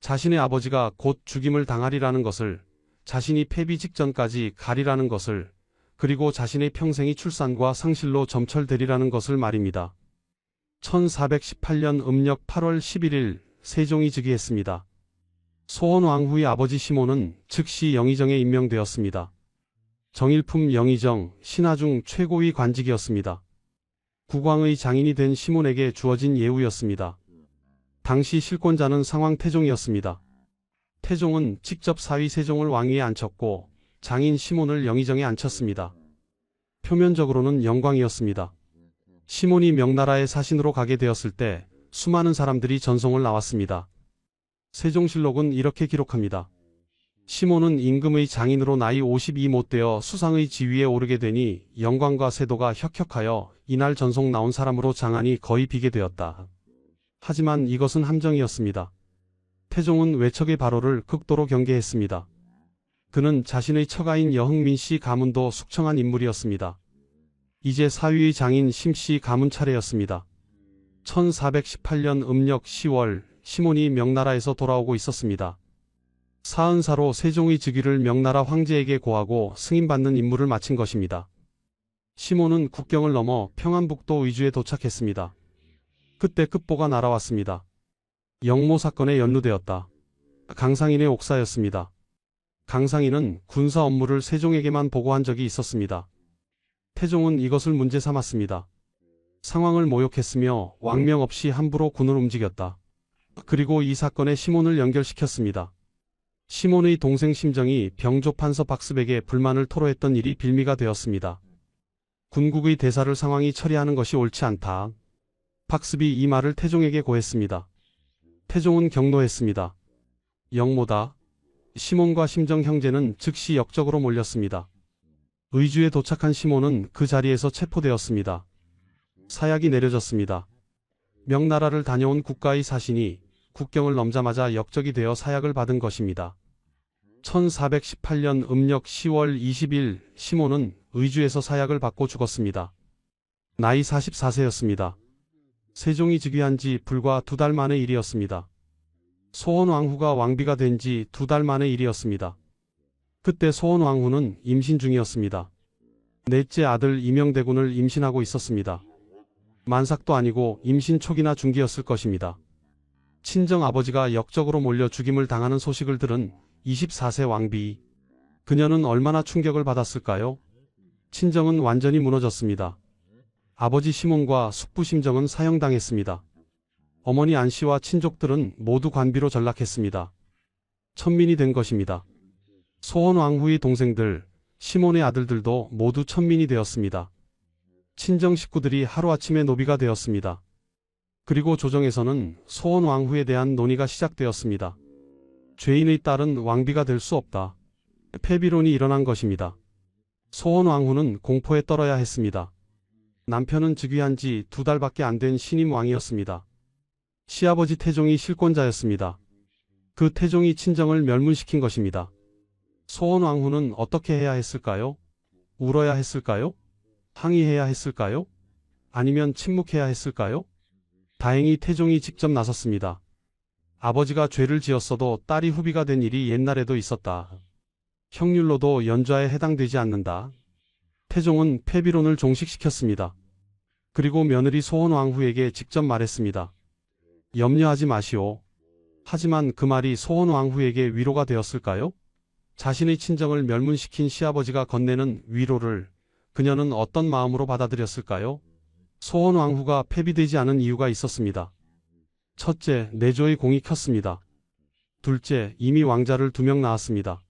자신의 아버지가 곧 죽임을 당하리라는 것을, 자신이 패비 직전까지 가리라는 것을, 그리고 자신의 평생이 출산과 상실로 점철되리라는 것을 말입니다. 1418년 음력 8월 11일 세종이 즉위했습니다. 소원왕후의 아버지 시몬은 즉시 영의정에 임명되었습니다. 정일품 영의정, 신하 중 최고의 관직이었습니다. 국왕의 장인이 된 시몬에게 주어진 예우였습니다. 당시 실권자는 상황태종이었습니다. 태종은 직접 사위 세종을 왕위에 앉혔고 장인 시몬을 영의정에 앉혔습니다. 표면적으로는 영광이었습니다. 시몬이 명나라의 사신으로 가게 되었을 때 수많은 사람들이 전송을 나왔습니다. 세종실록은 이렇게 기록합니다. 시몬은 임금의 장인으로 나이 52 못되어 수상의 지위에 오르게 되니 영광과 세도가 혁혁하여 이날 전송 나온 사람으로 장안이 거의 비게 되었다. 하지만 이것은 함정이었습니다. 태종은 외척의 발호를 극도로 경계했습니다. 그는 자신의 처가인 여흥민 씨 가문도 숙청한 인물이었습니다. 이제 사위의 장인 심씨 가문 차례였습니다. 1418년 음력 10월 시몬이 명나라에서 돌아오고 있었습니다. 사은사로 세종의 즉위를 명나라 황제에게 고하고 승인받는 임무를 마친 것입니다. 시몬은 국경을 넘어 평안북도 의주에 도착했습니다. 그때 급보가 날아왔습니다. 영모 사건에 연루되었다. 강상인의 옥사였습니다. 강상인은 군사 업무를 세종에게만 보고한 적이 있었습니다. 태종은 이것을 문제 삼았습니다. 상황을 모욕했으며 왕명 없이 함부로 군을 움직였다. 그리고 이 사건에 시몬을 연결시켰습니다. 시몬의 동생 심정이 병조 판서 박습에게 불만을 토로했던 일이 빌미가 되었습니다. 군국의 대사를 상황이 처리하는 것이 옳지 않다. 박습이 이 말을 태종에게 고했습니다. 태종은 경노했습니다. 영모다. 시몬과 심정 형제는 즉시 역적으로 몰렸습니다. 의주에 도착한 시몬은 그 자리에서 체포되었습니다. 사약이 내려졌습니다. 명나라를 다녀온 국가의 사신이 국경을 넘자마자 역적이 되어 사약을 받은 것입니다. 1418년 음력 10월 20일 시몬은 의주에서 사약을 받고 죽었습니다. 나이 44세였습니다. 세종이 즉위한 지 불과 2달 만의 일이었습니다. 소원왕후가 왕비가 된 지 2달 만의 일이었습니다. 그때 소원왕후는 임신 중이었습니다. 넷째 아들 이명대군을 임신하고 있었습니다. 만삭도 아니고 임신 초기나 중기였을 것입니다. 친정 아버지가 역적으로 몰려 죽임을 당하는 소식을 들은 24세 왕비. 그녀는 얼마나 충격을 받았을까요? 친정은 완전히 무너졌습니다. 아버지 시몬과 숙부 심정은 사형당했습니다. 어머니 안씨와 친족들은 모두 관비로 전락했습니다. 천민이 된 것입니다. 소원왕후의 동생들, 시몬의 아들들도 모두 천민이 되었습니다. 친정 식구들이 하루아침에 노비가 되었습니다. 그리고 조정에서는 소원왕후에 대한 논의가 시작되었습니다. 죄인의 딸은 왕비가 될 수 없다. 폐비론이 일어난 것입니다. 소원왕후는 공포에 떨어야 했습니다. 남편은 즉위한 지 2달밖에 안 된 신임 왕이었습니다. 시아버지 태종이 실권자였습니다. 그 태종이 친정을 멸문시킨 것입니다. 소원왕후는 어떻게 해야 했을까요? 울어야 했을까요? 항의해야 했을까요? 아니면 침묵해야 했을까요? 다행히 태종이 직접 나섰습니다. 아버지가 죄를 지었어도 딸이 후비가 된 일이 옛날에도 있었다. 형률로도 연좌에 해당되지 않는다. 태종은 폐비론을 종식시켰습니다. 그리고 며느리 소원왕후에게 직접 말했습니다. 염려하지 마시오. 하지만 그 말이 소원왕후에게 위로가 되었을까요? 자신의 친정을 멸문시킨 시아버지가 건네는 위로를 그녀는 어떤 마음으로 받아들였을까요? 소원왕후가 폐비되지 않은 이유가 있었습니다. 첫째, 내조의 공이 컸습니다. 둘째, 이미 왕자를 2명 낳았습니다.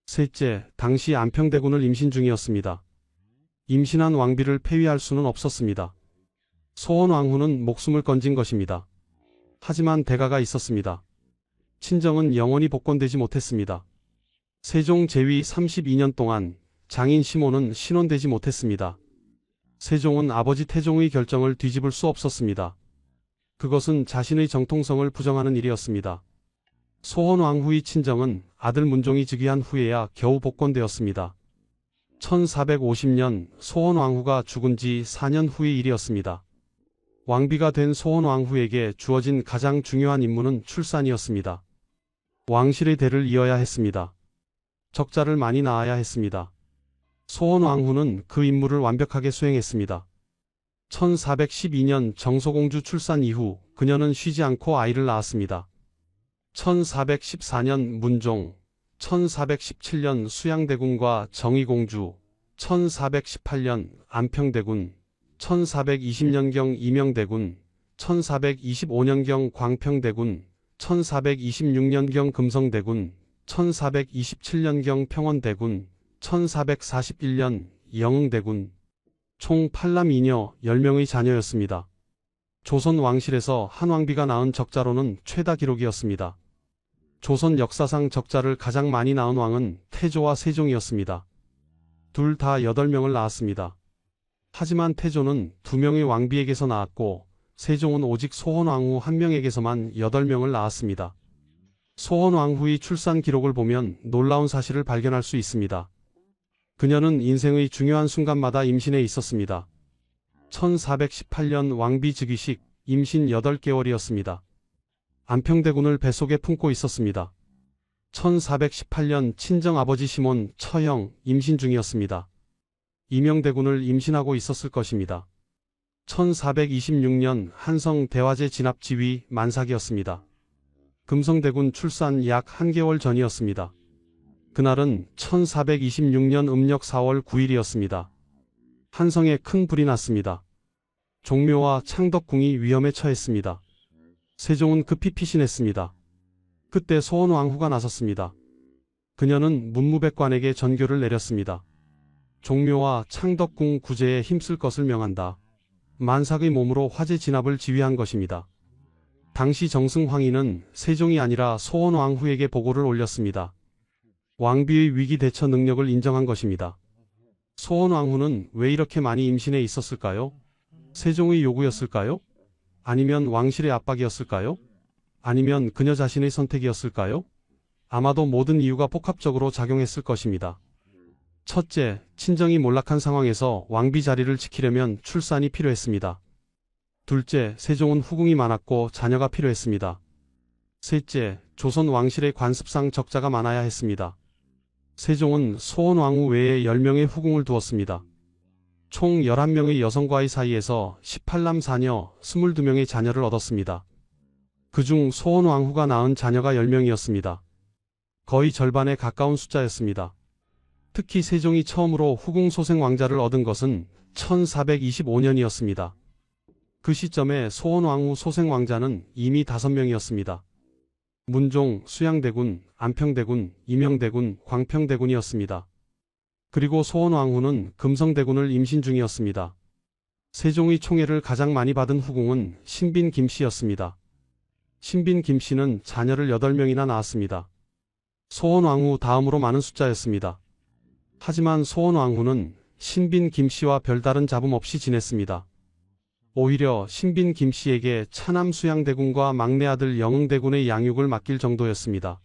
셋째, 당시 안평대군을 임신 중이었습니다. 임신한 왕비를 폐위할 수는 없었습니다. 소원왕후는 목숨을 건진 것입니다. 하지만 대가가 있었습니다. 친정은 영원히 복권되지 못했습니다. 세종 재위 32년 동안 장인 시몬은 신혼되지 못했습니다. 세종은 아버지 태종의 결정을 뒤집을 수 없었습니다. 그것은 자신의 정통성을 부정하는 일이었습니다. 소헌왕후의 친정은 아들 문종이 즉위한 후에야 겨우 복권되었습니다. 1450년 소헌왕후가 죽은 지 4년 후의 일이었습니다. 왕비가 된 소헌왕후에게 주어진 가장 중요한 임무는 출산이었습니다. 왕실의 대를 이어야 했습니다. 적자를 많이 낳아야 했습니다. 소헌왕후는 그 임무를 완벽하게 수행했습니다. 1412년 정소공주 출산 이후 그녀는 쉬지 않고 아이를 낳았습니다. 1414년 문종, 1417년 수양대군과 정의공주, 1418년 안평대군, 1420년경 이명대군, 1425년경 광평대군, 1426년경 금성대군, 1427년경 평원대군, 1441년 영흥대군, 총 8남 2녀 10명의 자녀였습니다. 조선 왕실에서 한 왕비가 낳은 적자로는 최다 기록이었습니다. 조선 역사상 적자를 가장 많이 낳은 왕은 태조와 세종이었습니다. 둘 다 8명을 낳았습니다. 하지만 태조는 2명의 왕비에게서 낳았고 세종은 오직 소헌왕후 1명에게서만 8명을 낳았습니다. 소헌왕후의 출산 기록을 보면 놀라운 사실을 발견할 수 있습니다. 그녀는 인생의 중요한 순간마다 임신해 있었습니다. 1418년 왕비 즉위식 임신 8개월이었습니다. 안평대군을 뱃속에 품고 있었습니다. 1418년 친정아버지 시몬 처형 임신 중이었습니다. 이명대군을 임신하고 있었을 것입니다. 1426년 한성 대화제 진압 지휘 만삭이었습니다. 금성대군 출산 약 1개월 전이었습니다. 그날은 1426년 음력 4월 9일이었습니다. 한성에 큰 불이 났습니다. 종묘와 창덕궁이 위험에 처했습니다. 세종은 급히 피신했습니다. 그때 소헌왕후가 나섰습니다. 그녀는 문무백관에게 전교를 내렸습니다. 종묘와 창덕궁 구제에 힘쓸 것을 명한다. 만삭의 몸으로 화재 진압을 지휘한 것입니다. 당시 정승황후는 세종이 아니라 소헌왕후에게 보고를 올렸습니다. 왕비의 위기 대처 능력을 인정한 것입니다. 소헌왕후는 왜 이렇게 많이 임신해 있었을까요? 세종의 요구였을까요? 아니면 왕실의 압박이었을까요? 아니면 그녀 자신의 선택이었을까요? 아마도 모든 이유가 복합적으로 작용했을 것입니다. 첫째, 친정이 몰락한 상황에서 왕비 자리를 지키려면 출산이 필요했습니다. 둘째, 세종은 후궁이 많았고 자녀가 필요했습니다. 셋째, 조선 왕실의 관습상 적자가 많아야 했습니다. 세종은 소헌왕후 외에 10명의 후궁을 두었습니다. 총 11명의 여성과의 사이에서 18남 4녀 22명의 자녀를 얻었습니다. 그중 소헌왕후가 낳은 자녀가 10명이었습니다. 거의 절반에 가까운 숫자였습니다. 특히 세종이 처음으로 후궁 소생 왕자를 얻은 것은 1425년이었습니다. 그 시점에 소헌왕후 소생 왕자는 이미 5명이었습니다. 문종, 수양대군, 안평대군, 이명대군, 광평대군이었습니다. 그리고 소헌왕후는 금성대군을 임신 중이었습니다. 세종의 총애를 가장 많이 받은 후궁은 신빈 김씨였습니다. 신빈 김씨는 자녀를 8명이나 낳았습니다. 소헌왕후 다음으로 많은 숫자였습니다. 하지만 소헌왕후는 신빈 김씨와 별다른 잡음 없이 지냈습니다. 오히려 신빈 김씨에게 차남 수양대군과 막내 아들 영흥대군의 양육을 맡길 정도였습니다.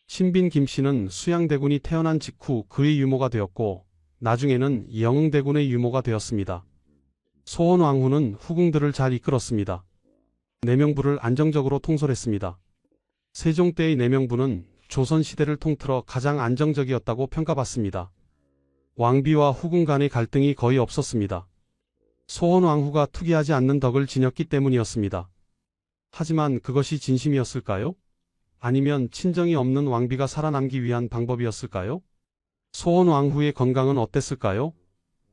신빈 김씨는 수양대군이 태어난 직후 그의 유모가 되었고 나중에는 영흥대군의 유모가 되었습니다. 소헌왕후는 후궁들을 잘 이끌었습니다. 내명부를 안정적으로 통솔했습니다. 세종 때의 내명부는 조선시대를 통틀어 가장 안정적이었다고 평가받습니다. 왕비와 후궁 간의 갈등이 거의 없었습니다. 소헌왕후가 투기하지 않는 덕을 지녔기 때문이었습니다. 하지만 그것이 진심이었을까요? 아니면 친정이 없는 왕비가 살아남기 위한 방법이었을까요? 소헌왕후의 건강은 어땠을까요?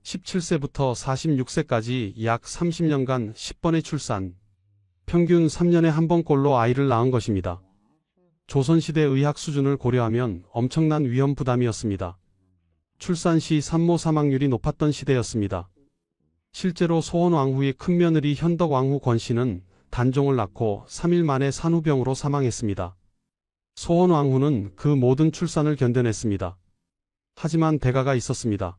17세부터 46세까지 약 30년간 10번의 출산, 평균 3년에 한 번꼴로 아이를 낳은 것입니다. 조선시대 의학 수준을 고려하면 엄청난 위험 부담이었습니다. 출산 시 산모 사망률이 높았던 시대였습니다. 실제로 소헌왕후의 큰며느리 현덕왕후 권씨는 단종을 낳고 3일 만에 산후병으로 사망했습니다. 소헌왕후는 그 모든 출산을 견뎌냈습니다. 하지만 대가가 있었습니다.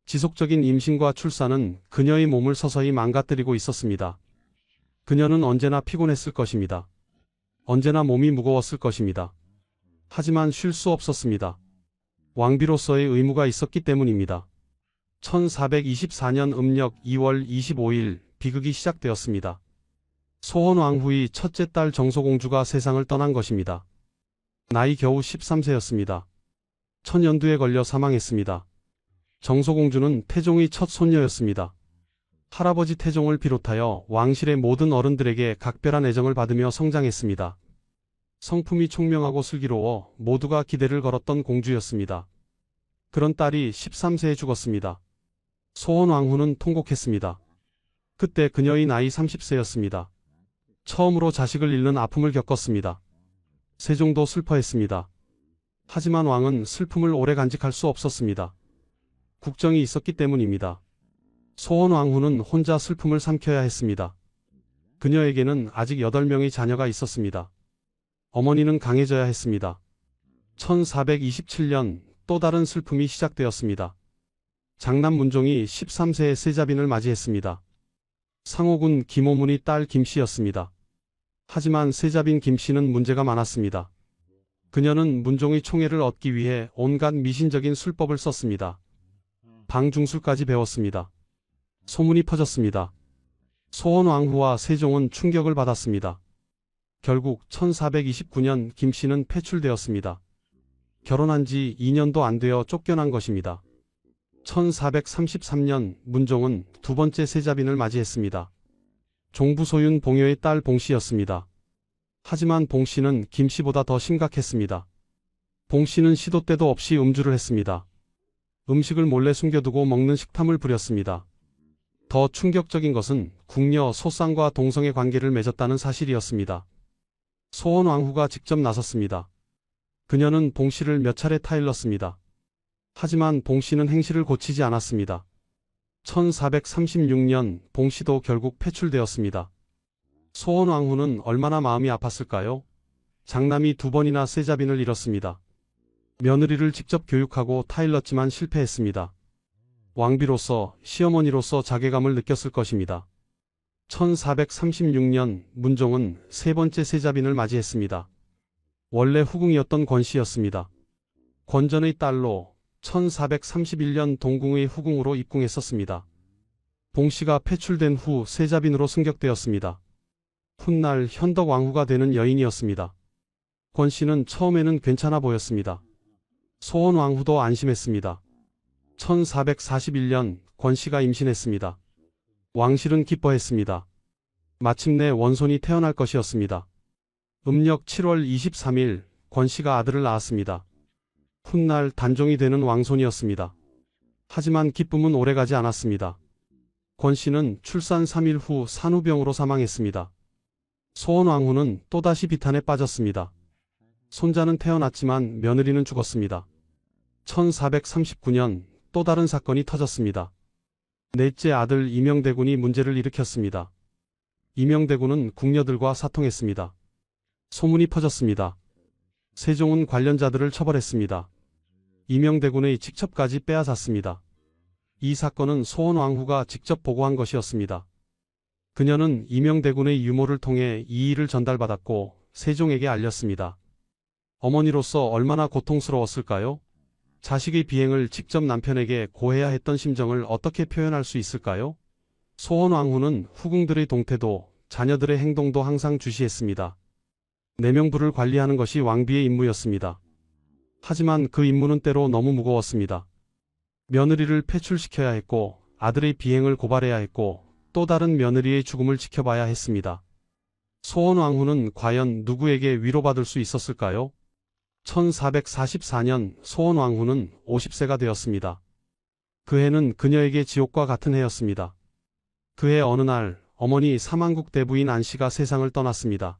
지속적인 임신과 출산은 그녀의 몸을 서서히 망가뜨리고 있었습니다. 그녀는 언제나 피곤했을 것입니다. 언제나 몸이 무거웠을 것입니다. 하지만 쉴 수 없었습니다. 왕비로서의 의무가 있었기 때문입니다. 1424년 음력 2월 25일 비극이 시작되었습니다. 소헌왕후의 첫째 딸 정소공주가 세상을 떠난 것입니다. 나이 겨우 13세였습니다. 천연두에 걸려 사망했습니다. 정소공주는 태종의 첫 손녀였습니다. 할아버지 태종을 비롯하여 왕실의 모든 어른들에게 각별한 애정을 받으며 성장했습니다. 성품이 총명하고 슬기로워 모두가 기대를 걸었던 공주였습니다. 그런 딸이 13세에 죽었습니다. 소헌왕후는 통곡했습니다. 그때 그녀의 나이 30세였습니다. 처음으로 자식을 잃는 아픔을 겪었습니다. 세종도 슬퍼했습니다. 하지만 왕은 슬픔을 오래 간직할 수 없었습니다. 국정이 있었기 때문입니다. 소헌왕후는 혼자 슬픔을 삼켜야 했습니다. 그녀에게는 아직 8명의 자녀가 있었습니다. 어머니는 강해져야 했습니다. 1427년 또 다른 슬픔이 시작되었습니다. 장남 문종이 13세의 세자빈을 맞이했습니다. 상호군 김오문의 딸 김씨였습니다. 하지만 세자빈 김씨는 문제가 많았습니다. 그녀는 문종의 총애를 얻기 위해 온갖 미신적인 술법을 썼습니다. 방중술까지 배웠습니다. 소문이 퍼졌습니다. 소헌왕후와 세종은 충격을 받았습니다. 결국 1429년 김씨는 폐출되었습니다. 결혼한 지 2년도 안 되어 쫓겨난 것입니다. 1433년 문종은 두 번째 세자빈을 맞이했습니다. 종부소윤 봉효의 딸 봉씨였습니다. 하지만 봉씨는 김씨보다 더 심각했습니다. 봉씨는 시도 때도 없이 음주를 했습니다. 음식을 몰래 숨겨두고 먹는 식탐을 부렸습니다. 더 충격적인 것은 궁녀 소쌍과 동성의 관계를 맺었다는 사실이었습니다. 소헌왕후가 직접 나섰습니다. 그녀는 봉씨를 몇 차례 타일렀습니다. 하지만 봉씨는 행실을 고치지 않았습니다. 1436년 봉씨도 결국 폐출되었습니다. 소헌왕후는 얼마나 마음이 아팠을까요? 장남이 2번이나 세자빈을 잃었습니다. 며느리를 직접 교육하고 타일렀지만 실패했습니다. 왕비로서, 시어머니로서 자괴감을 느꼈을 것입니다. 1436년 문종은 세 번째 세자빈을 맞이했습니다. 원래 후궁이었던 권씨였습니다. 권전의 딸로 1431년 동궁의 후궁으로 입궁했었습니다. 봉씨가 폐출된 후 세자빈으로 승격되었습니다. 훗날 현덕왕후가 되는 여인이었습니다. 권씨는 처음에는 괜찮아 보였습니다. 소헌왕후도 안심했습니다. 1441년 권씨가 임신했습니다. 왕실은 기뻐했습니다. 마침내 원손이 태어날 것이었습니다. 음력 7월 23일 권씨가 아들을 낳았습니다. 훗날 단종이 되는 왕손이었습니다. 하지만 기쁨은 오래가지 않았습니다. 권씨는 출산 3일 후 산후병으로 사망했습니다. 소헌왕후는 또다시 비탄에 빠졌습니다. 손자는 태어났지만 며느리는 죽었습니다. 1439년 또 다른 사건이 터졌습니다. 넷째 아들 이명대군이 문제를 일으켰습니다. 이명대군은 궁녀들과 사통했습니다. 소문이 퍼졌습니다. 세종은 관련자들을 처벌했습니다. 이명대군의 직첩까지 빼앗았습니다. 이 사건은 소헌왕후가 직접 보고한 것이었습니다. 그녀는 이명대군의 유모를 통해 이 일을 전달받았고 세종에게 알렸습니다. 어머니로서 얼마나 고통스러웠을까요? 자식의 비행을 직접 남편에게 고해야 했던 심정을 어떻게 표현할 수 있을까요? 소헌왕후는 후궁들의 동태도 자녀들의 행동도 항상 주시했습니다. 내명부를 관리하는 것이 왕비의 임무였습니다. 하지만 그 임무는 때로 너무 무거웠습니다. 며느리를 폐출시켜야 했고 아들의 비행을 고발해야 했고 또 다른 며느리의 죽음을 지켜봐야 했습니다. 소헌왕후는 과연 누구에게 위로받을 수 있었을까요? 1444년 소헌왕후는 50세가 되었습니다. 그 해는 그녀에게 지옥과 같은 해였습니다. 그해 어느 날 어머니 사만국 대부인 안씨가 세상을 떠났습니다.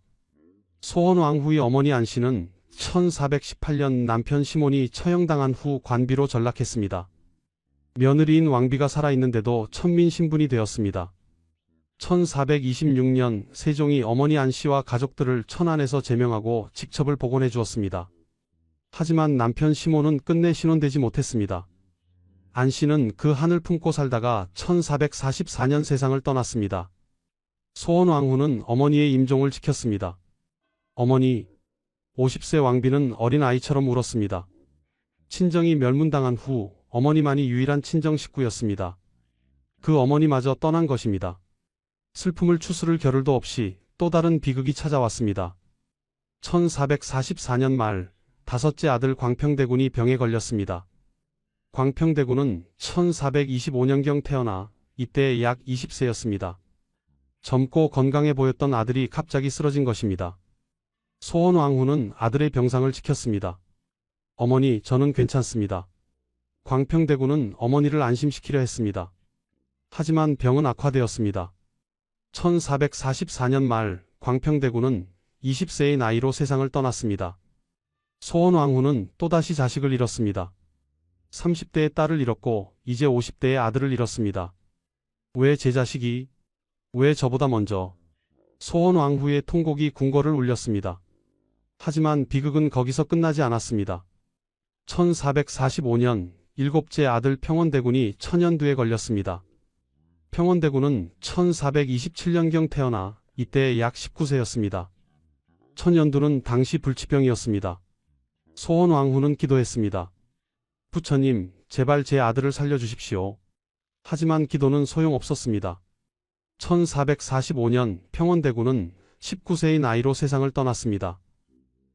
소헌왕후의 어머니 안씨는 1418년 남편 시몬이 처형당한 후 관비로 전락했습니다. 며느리인 왕비가 살아있는데도 천민 신분이 되었습니다. 1426년 세종이 어머니 안씨와 가족들을 천안에서 제명하고 직첩을 복원해 주었습니다. 하지만 남편 시몬은 끝내 신원되지 못했습니다. 안 씨는 그 한을 품고 살다가 1444년 세상을 떠났습니다. 소원왕후는 어머니의 임종을 지켰습니다. 어머니, 50세 왕비는 어린아이처럼 울었습니다. 친정이 멸문당한 후 어머니만이 유일한 친정 식구였습니다. 그 어머니마저 떠난 것입니다. 슬픔을 추스를 겨를도 없이 또 다른 비극이 찾아왔습니다. 1444년 말 다섯째 아들 광평대군이 병에 걸렸습니다. 광평대군은 1425년경 태어나 이때 약 20세였습니다. 젊고 건강해 보였던 아들이 갑자기 쓰러진 것입니다. 소원왕후는 아들의 병상을 지켰습니다. 어머니, 저는 괜찮습니다. 광평대군은 어머니를 안심시키려 했습니다. 하지만 병은 악화되었습니다. 1444년 말 광평대군은 20세의 나이로 세상을 떠났습니다. 소원왕후는 또다시 자식을 잃었습니다. 30대의 딸을 잃었고 이제 50대의 아들을 잃었습니다. 왜 제 자식이? 왜 저보다 먼저? 소원왕후의 통곡이 궁궐을 울렸습니다. 하지만 비극은 거기서 끝나지 않았습니다. 1445년 일곱째 아들 평원대군이 천연두에 걸렸습니다. 평원대군은 1427년경 태어나 이때 약 19세였습니다. 천연두는 당시 불치병이었습니다. 소원왕후는 기도했습니다. 부처님, 제발 제 아들을 살려주십시오. 하지만 기도는 소용없었습니다. 1445년 평원대군은 19세의 나이로 세상을 떠났습니다.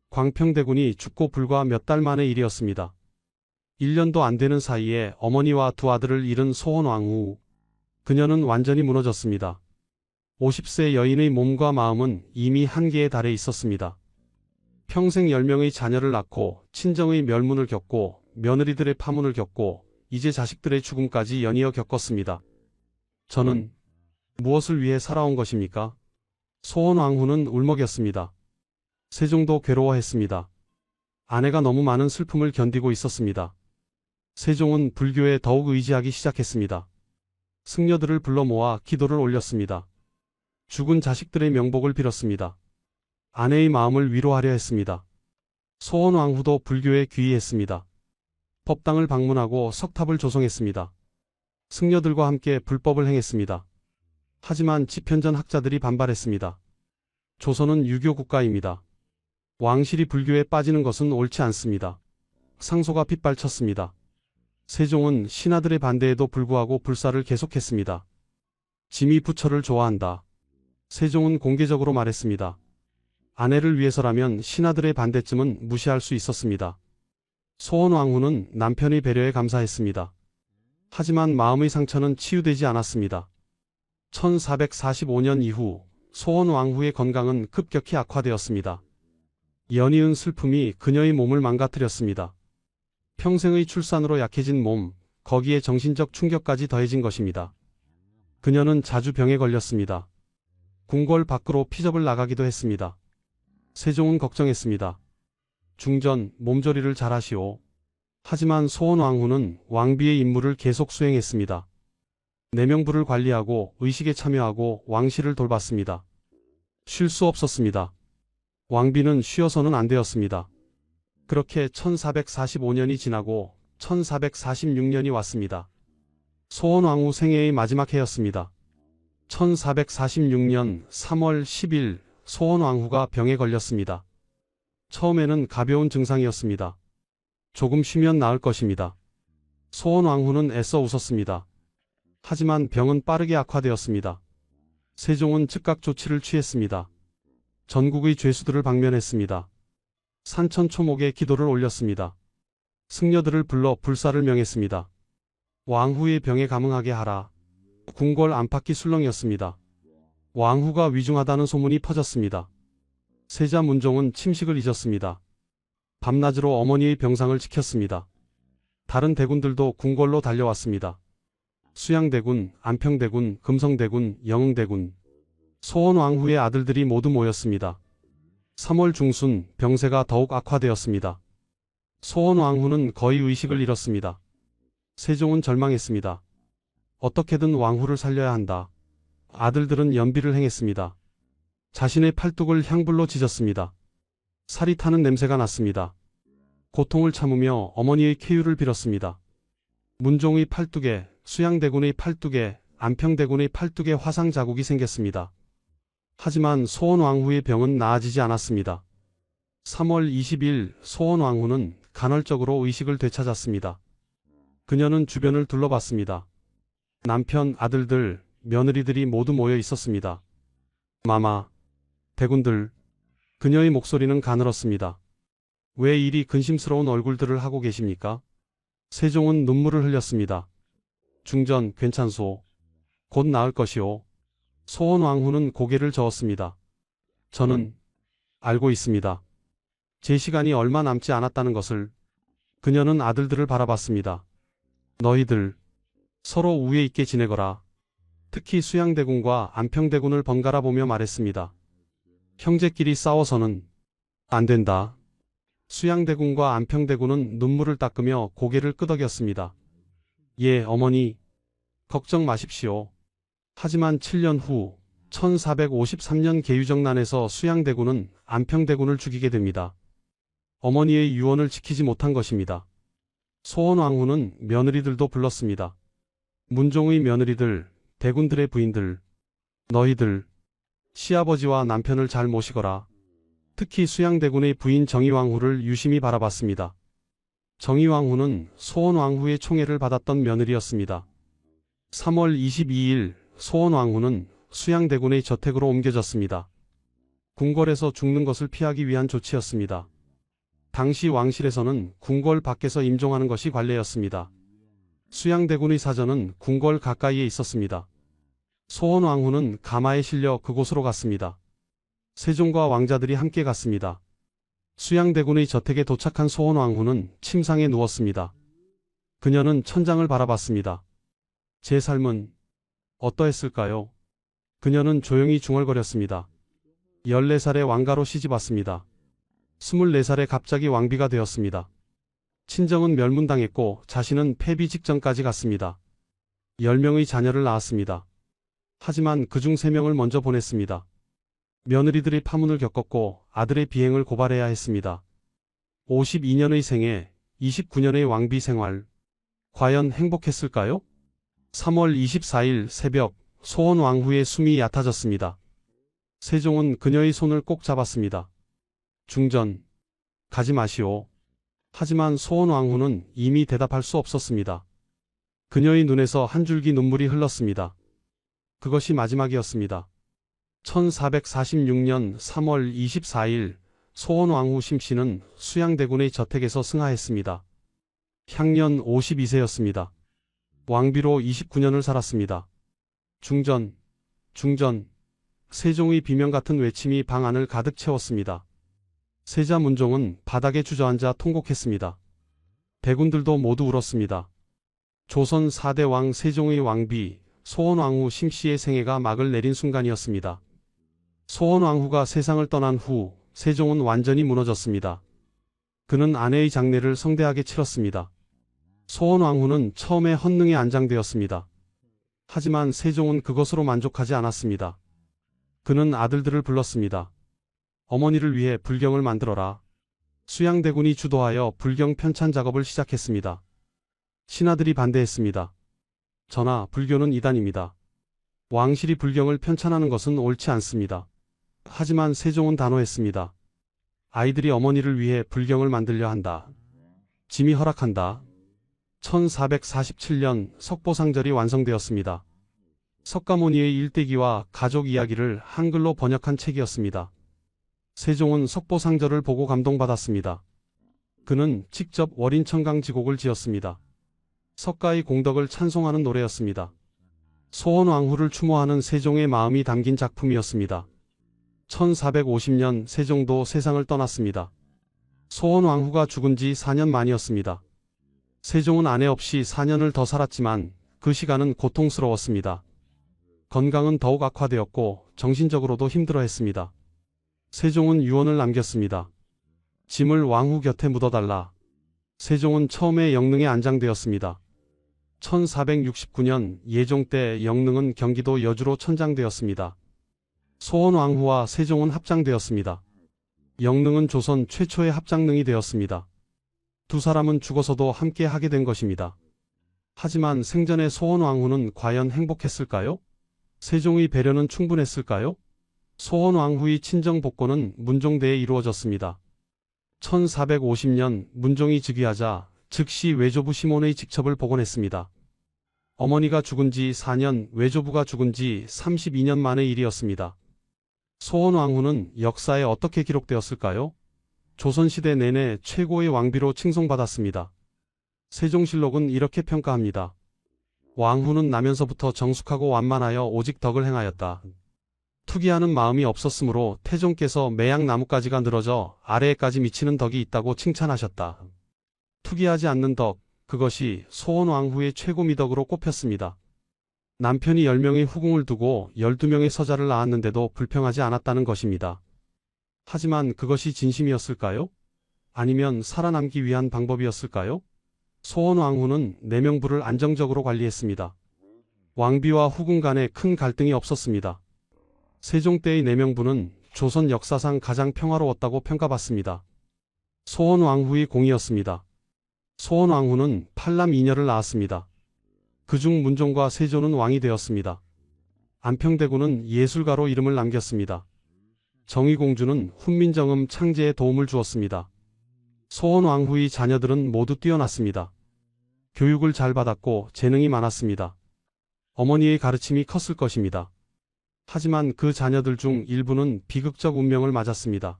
광평대군이 죽고 불과 몇 달 만의 일이었습니다. 1년도 안 되는 사이에 어머니와 두 아들을 잃은 소원왕후. 그녀는 완전히 무너졌습니다. 50세 여인의 몸과 마음은 이미 한계에 달해 있었습니다. 평생 10명의 자녀를 낳고 친정의 멸문을 겪고 며느리들의 파문을 겪고 이제 자식들의 죽음까지 연이어 겪었습니다. 저는 무엇을 위해 살아온 것입니까? 소원왕후는 울먹였습니다. 세종도 괴로워했습니다. 아내가 너무 많은 슬픔을 견디고 있었습니다. 세종은 불교에 더욱 의지하기 시작했습니다. 승려들을 불러 모아 기도를 올렸습니다. 죽은 자식들의 명복을 빌었습니다. 아내의 마음을 위로하려 했습니다. 소원왕후도 불교에 귀의했습니다. 법당을 방문하고 석탑을 조성했습니다. 승려들과 함께 불법을 행했습니다. 하지만 집현전 학자들이 반발했습니다. 조선은 유교 국가입니다. 왕실이 불교에 빠지는 것은 옳지 않습니다. 상소가 빗발쳤습니다. 세종은 신하들의 반대에도 불구하고 불사를 계속했습니다. 짐이 부처를 좋아한다. 세종은 공개적으로 말했습니다. 아내를 위해서라면 신하들의 반대쯤은 무시할 수 있었습니다. 소원왕후는 남편의 배려에 감사했습니다. 하지만 마음의 상처는 치유되지 않았습니다. 1445년 이후 소원왕후의 건강은 급격히 악화되었습니다. 연이은 슬픔이 그녀의 몸을 망가뜨렸습니다. 평생의 출산으로 약해진 몸, 거기에 정신적 충격까지 더해진 것입니다. 그녀는 자주 병에 걸렸습니다. 궁궐 밖으로 피접을 나가기도 했습니다. 세종은 걱정했습니다. 중전, 몸조리를 잘하시오. 하지만 소원왕후는 왕비의 임무를 계속 수행했습니다. 내명부를 관리하고 의식에 참여하고 왕실을 돌봤습니다. 쉴 수 없었습니다. 왕비는 쉬어서는 안 되었습니다. 그렇게 1445년이 지나고 1446년이 왔습니다. 소원왕후 생애의 마지막 해였습니다. 1446년 3월 10일 소원왕후가 병에 걸렸습니다. 처음에는 가벼운 증상이었습니다. 조금 쉬면 나을 것입니다. 소원왕후는 애써 웃었습니다. 하지만 병은 빠르게 악화되었습니다. 세종은 즉각 조치를 취했습니다. 전국의 죄수들을 방면했습니다. 산천초목에 기도를 올렸습니다. 승려들을 불러 불사를 명했습니다. 왕후의 병에 감응하게 하라. 궁궐 안팎이 술렁이었습니다. 왕후가 위중하다는 소문이 퍼졌습니다. 세자 문종은 침식을 잊었습니다. 밤낮으로 어머니의 병상을 지켰습니다. 다른 대군들도 궁궐로 달려왔습니다. 수양대군, 안평대군, 금성대군, 영흥대군, 소원왕후의 아들들이 모두 모였습니다. 3월 중순 병세가 더욱 악화되었습니다. 소원왕후는 거의 의식을 잃었습니다. 세종은 절망했습니다. 어떻게든 왕후를 살려야 한다. 아들들은 연비를 행했습니다. 자신의 팔뚝을 향불로 지졌습니다. 살이 타는 냄새가 났습니다. 고통을 참으며 어머니의 쾌유를 빌었습니다. 문종의 팔뚝에, 수양대군의 팔뚝에, 안평대군의 팔뚝에 화상 자국이 생겼습니다. 하지만 소원왕후의 병은 나아지지 않았습니다. 3월 20일 소원왕후는 간헐적으로 의식을 되찾았습니다. 그녀는 주변을 둘러봤습니다. 남편, 아들들, 며느리들이 모두 모여 있었습니다. 마마, 대군들. 그녀의 목소리는 가늘었습니다. 왜 이리 근심스러운 얼굴들을 하고 계십니까? 세종은 눈물을 흘렸습니다. 중전, 괜찮소. 곧 나을 것이오. 소원왕후는 고개를 저었습니다. 저는 알고 있습니다. 제 시간이 얼마 남지 않았다는 것을. 그녀는 아들들을 바라봤습니다. 너희들 서로 우애 있게 지내거라. 특히 수양대군과 안평대군을 번갈아 보며 말했습니다. 형제끼리 싸워서는 안 된다. 수양대군과 안평대군은 눈물을 닦으며 고개를 끄덕였습니다. 예, 어머니. 걱정 마십시오. 하지만 7년 후 1453년 계유정난에서 수양대군은 안평대군을 죽이게 됩니다. 어머니의 유언을 지키지 못한 것입니다. 소원왕후는 며느리들도 불렀습니다. 문종의 며느리들, 대군들의 부인들, 너희들 시아버지와 남편을 잘 모시거라. 특히 수양대군의 부인 정의왕후를 유심히 바라봤습니다. 정의왕후는 소원왕후의 총애를 받았던 며느리였습니다. 3월 22일 소원왕후는 수양대군의 저택으로 옮겨졌습니다. 궁궐에서 죽는 것을 피하기 위한 조치였습니다. 당시 왕실에서는 궁궐 밖에서 임종하는 것이 관례였습니다. 수양대군의 사전은 궁궐 가까이에 있었습니다. 소원왕후는 가마에 실려 그곳으로 갔습니다. 세종과 왕자들이 함께 갔습니다. 수양대군의 저택에 도착한 소원왕후는 침상에 누웠습니다. 그녀는 천장을 바라봤습니다. 제 삶은 어떠했을까요? 그녀는 조용히 중얼거렸습니다. 14살에 왕가로 시집왔습니다. 24살에 갑자기 왕비가 되었습니다. 친정은 멸문당했고 자신은 폐비 직전까지 갔습니다. 10명의 자녀를 낳았습니다. 하지만 그중 3명을 먼저 보냈습니다. 며느리들의 파문을 겪었고 아들의 비행을 고발해야 했습니다. 52년의 생애, 29년의 왕비 생활. 과연 행복했을까요? 3월 24일 새벽 소원왕후의 숨이 얕아졌습니다. 세종은 그녀의 손을 꼭 잡았습니다. 중전, 가지 마시오. 하지만 소원왕후는 이미 대답할 수 없었습니다. 그녀의 눈에서 한 줄기 눈물이 흘렀습니다. 그것이 마지막이었습니다. 1446년 3월 24일 소원왕후 심씨는 수양대군의 저택에서 승하했습니다. 향년 52세였습니다. 왕비로 29년을 살았습니다. 중전, 중전. 세종의 비명 같은 외침이 방 안을 가득 채웠습니다. 세자 문종은 바닥에 주저앉아 통곡했습니다. 대군들도 모두 울었습니다. 조선 4대 왕 세종의 왕비 소원왕후 심씨의 생애가 막을 내린 순간이었습니다. 소원왕후가 세상을 떠난 후 세종은 완전히 무너졌습니다. 그는 아내의 장례를 성대하게 치렀습니다. 소원왕후는 처음에 헌능에 안장되었습니다. 하지만 세종은 그것으로 만족하지 않았습니다. 그는 아들들을 불렀습니다. 어머니를 위해 불경을 만들어라. 수양대군이 주도하여 불경 편찬 작업을 시작했습니다. 신하들이 반대했습니다. 전하, 불교는 이단입니다. 왕실이 불경을 편찬하는 것은 옳지 않습니다. 하지만 세종은 단호했습니다. 아이들이 어머니를 위해 불경을 만들려 한다. 짐이 허락한다. 1447년 석보상절이 완성되었습니다. 석가모니의 일대기와 가족 이야기를 한글로 번역한 책이었습니다. 세종은 석보상절을 보고 감동받았습니다. 그는 직접 월인청강지곡을 지었습니다. 석가의 공덕을 찬송하는 노래였습니다. 소원왕후를 추모하는 세종의 마음이 담긴 작품이었습니다. 1450년 세종도 세상을 떠났습니다. 소원왕후가 죽은 지 4년 만이었습니다. 세종은 아내 없이 4년을 더 살았지만 그 시간은 고통스러웠습니다. 건강은 더욱 악화되었고 정신적으로도 힘들어했습니다. 세종은 유언을 남겼습니다. 짐을 왕후 곁에 묻어달라. 세종은 처음에 영릉에 안장되었습니다. 1469년 예종 때 영릉은 경기도 여주로 천장되었습니다. 소원왕후와 세종은 합장되었습니다. 영릉은 조선 최초의 합장릉이 되었습니다. 두 사람은 죽어서도 함께 하게 된 것입니다. 하지만 생전의 소원왕후는 과연 행복했을까요? 세종의 배려는 충분했을까요? 소원왕후의 친정복권은 문종대에 이루어졌습니다. 1450년 문종이 즉위하자 즉시 외조부 시몬의 직첩을 복원했습니다. 어머니가 죽은 지 4년, 외조부가 죽은 지 32년 만의 일이었습니다. 소원왕후는 역사에 어떻게 기록되었을까요? 조선시대 내내 최고의 왕비로 칭송받았습니다. 세종실록은 이렇게 평가합니다. 왕후는 나면서부터 정숙하고 완만하여 오직 덕을 행하였다. 투기하는 마음이 없었으므로 태종께서 매양 나뭇가지가 늘어져 아래에까지 미치는 덕이 있다고 칭찬하셨다. 투기하지 않는 덕, 그것이 소원왕후의 최고 미덕으로 꼽혔습니다. 남편이 10명의 후궁을 두고 12명의 서자를 낳았는데도 불평하지 않았다는 것입니다. 하지만 그것이 진심이었을까요? 아니면 살아남기 위한 방법이었을까요? 소원왕후는 내명부를 안정적으로 관리했습니다. 왕비와 후궁 간에 큰 갈등이 없었습니다. 세종 때의 내명부는 조선 역사상 가장 평화로웠다고 평가받습니다. 소원왕후의 공이었습니다. 소원왕후는 팔남 2녀를 낳았습니다. 그중 문종과 세조는 왕이 되었습니다. 안평대군은 예술가로 이름을 남겼습니다. 정의공주는 훈민정음 창제에 도움을 주었습니다. 소원왕후의 자녀들은 모두 뛰어났습니다. 교육을 잘 받았고 재능이 많았습니다. 어머니의 가르침이 컸을 것입니다. 하지만 그 자녀들 중 일부는 비극적 운명을 맞았습니다.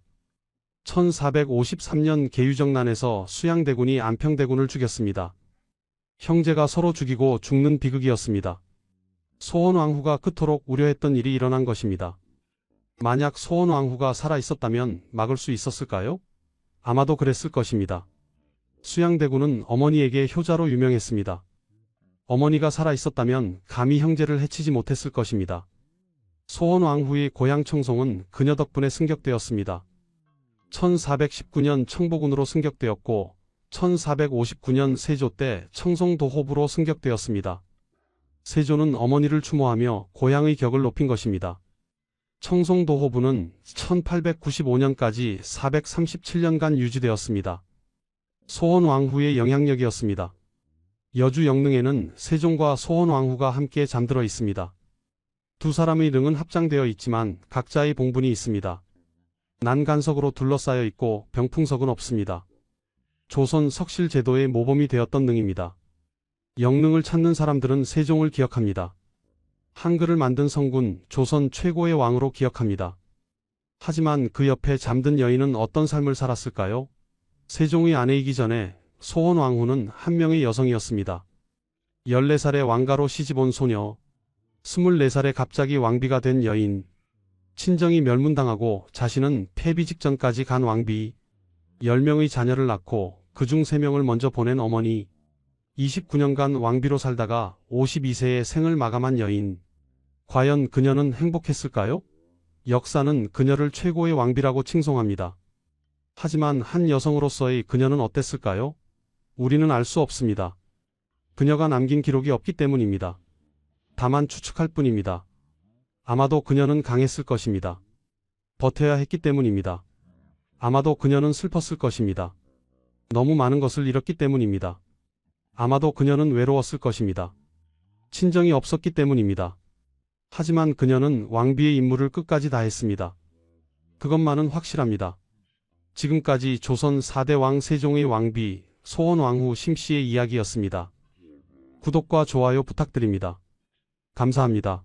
1453년 계유정난에서 수양대군이 안평대군을 죽였습니다. 형제가 서로 죽이고 죽는 비극이었습니다. 소원왕후가 그토록 우려했던 일이 일어난 것입니다. 만약 소원왕후가 살아 있었다면 막을 수 있었을까요? 아마도 그랬을 것입니다. 수양대군은 어머니에게 효자로 유명했습니다. 어머니가 살아 있었다면 감히 형제를 해치지 못했을 것입니다. 소원왕후의 고향 청송은 그녀 덕분에 승격되었습니다. 1419년 청보군으로 승격되었고 1459년 세조 때 청송도호부로 승격되었습니다. 세조는 어머니를 추모하며 고향의 격을 높인 것입니다. 청송도호부는 1895년까지 437년간 유지되었습니다. 소원왕후의 영향력이었습니다. 여주 영릉에는 세종과 소원왕후가 함께 잠들어 있습니다. 두 사람의 릉은 합장되어 있지만 각자의 봉분이 있습니다. 난간석으로 둘러싸여 있고 병풍석은 없습니다. 조선 석실 제도의 모범이 되었던 능입니다. 영릉을 찾는 사람들은 세종을 기억합니다. 한글을 만든 성군, 조선 최고의 왕으로 기억합니다. 하지만 그 옆에 잠든 여인은 어떤 삶을 살았을까요? 세종의 아내이기 전에 소원왕후는 한 명의 여성이었습니다. 14살의 왕가로 시집온 소녀, 24살에 갑자기 왕비가 된 여인, 친정이 멸문당하고 자신은 폐비 직전까지 간 왕비, 10명의 자녀를 낳고 그중 3명을 먼저 보낸 어머니, 29년간 왕비로 살다가 52세에 생을 마감한 여인. 과연 그녀는 행복했을까요? 역사는 그녀를 최고의 왕비라고 칭송합니다. 하지만 한 여성으로서의 그녀는 어땠을까요? 우리는 알 수 없습니다. 그녀가 남긴 기록이 없기 때문입니다. 다만 추측할 뿐입니다. 아마도 그녀는 강했을 것입니다. 버텨야 했기 때문입니다. 아마도 그녀는 슬펐을 것입니다. 너무 많은 것을 잃었기 때문입니다. 아마도 그녀는 외로웠을 것입니다. 친정이 없었기 때문입니다. 하지만 그녀는 왕비의 임무를 끝까지 다했습니다. 그것만은 확실합니다. 지금까지 조선 4대 왕 세종의 왕비 소원왕후 심씨의 이야기였습니다. 구독과 좋아요 부탁드립니다. 감사합니다.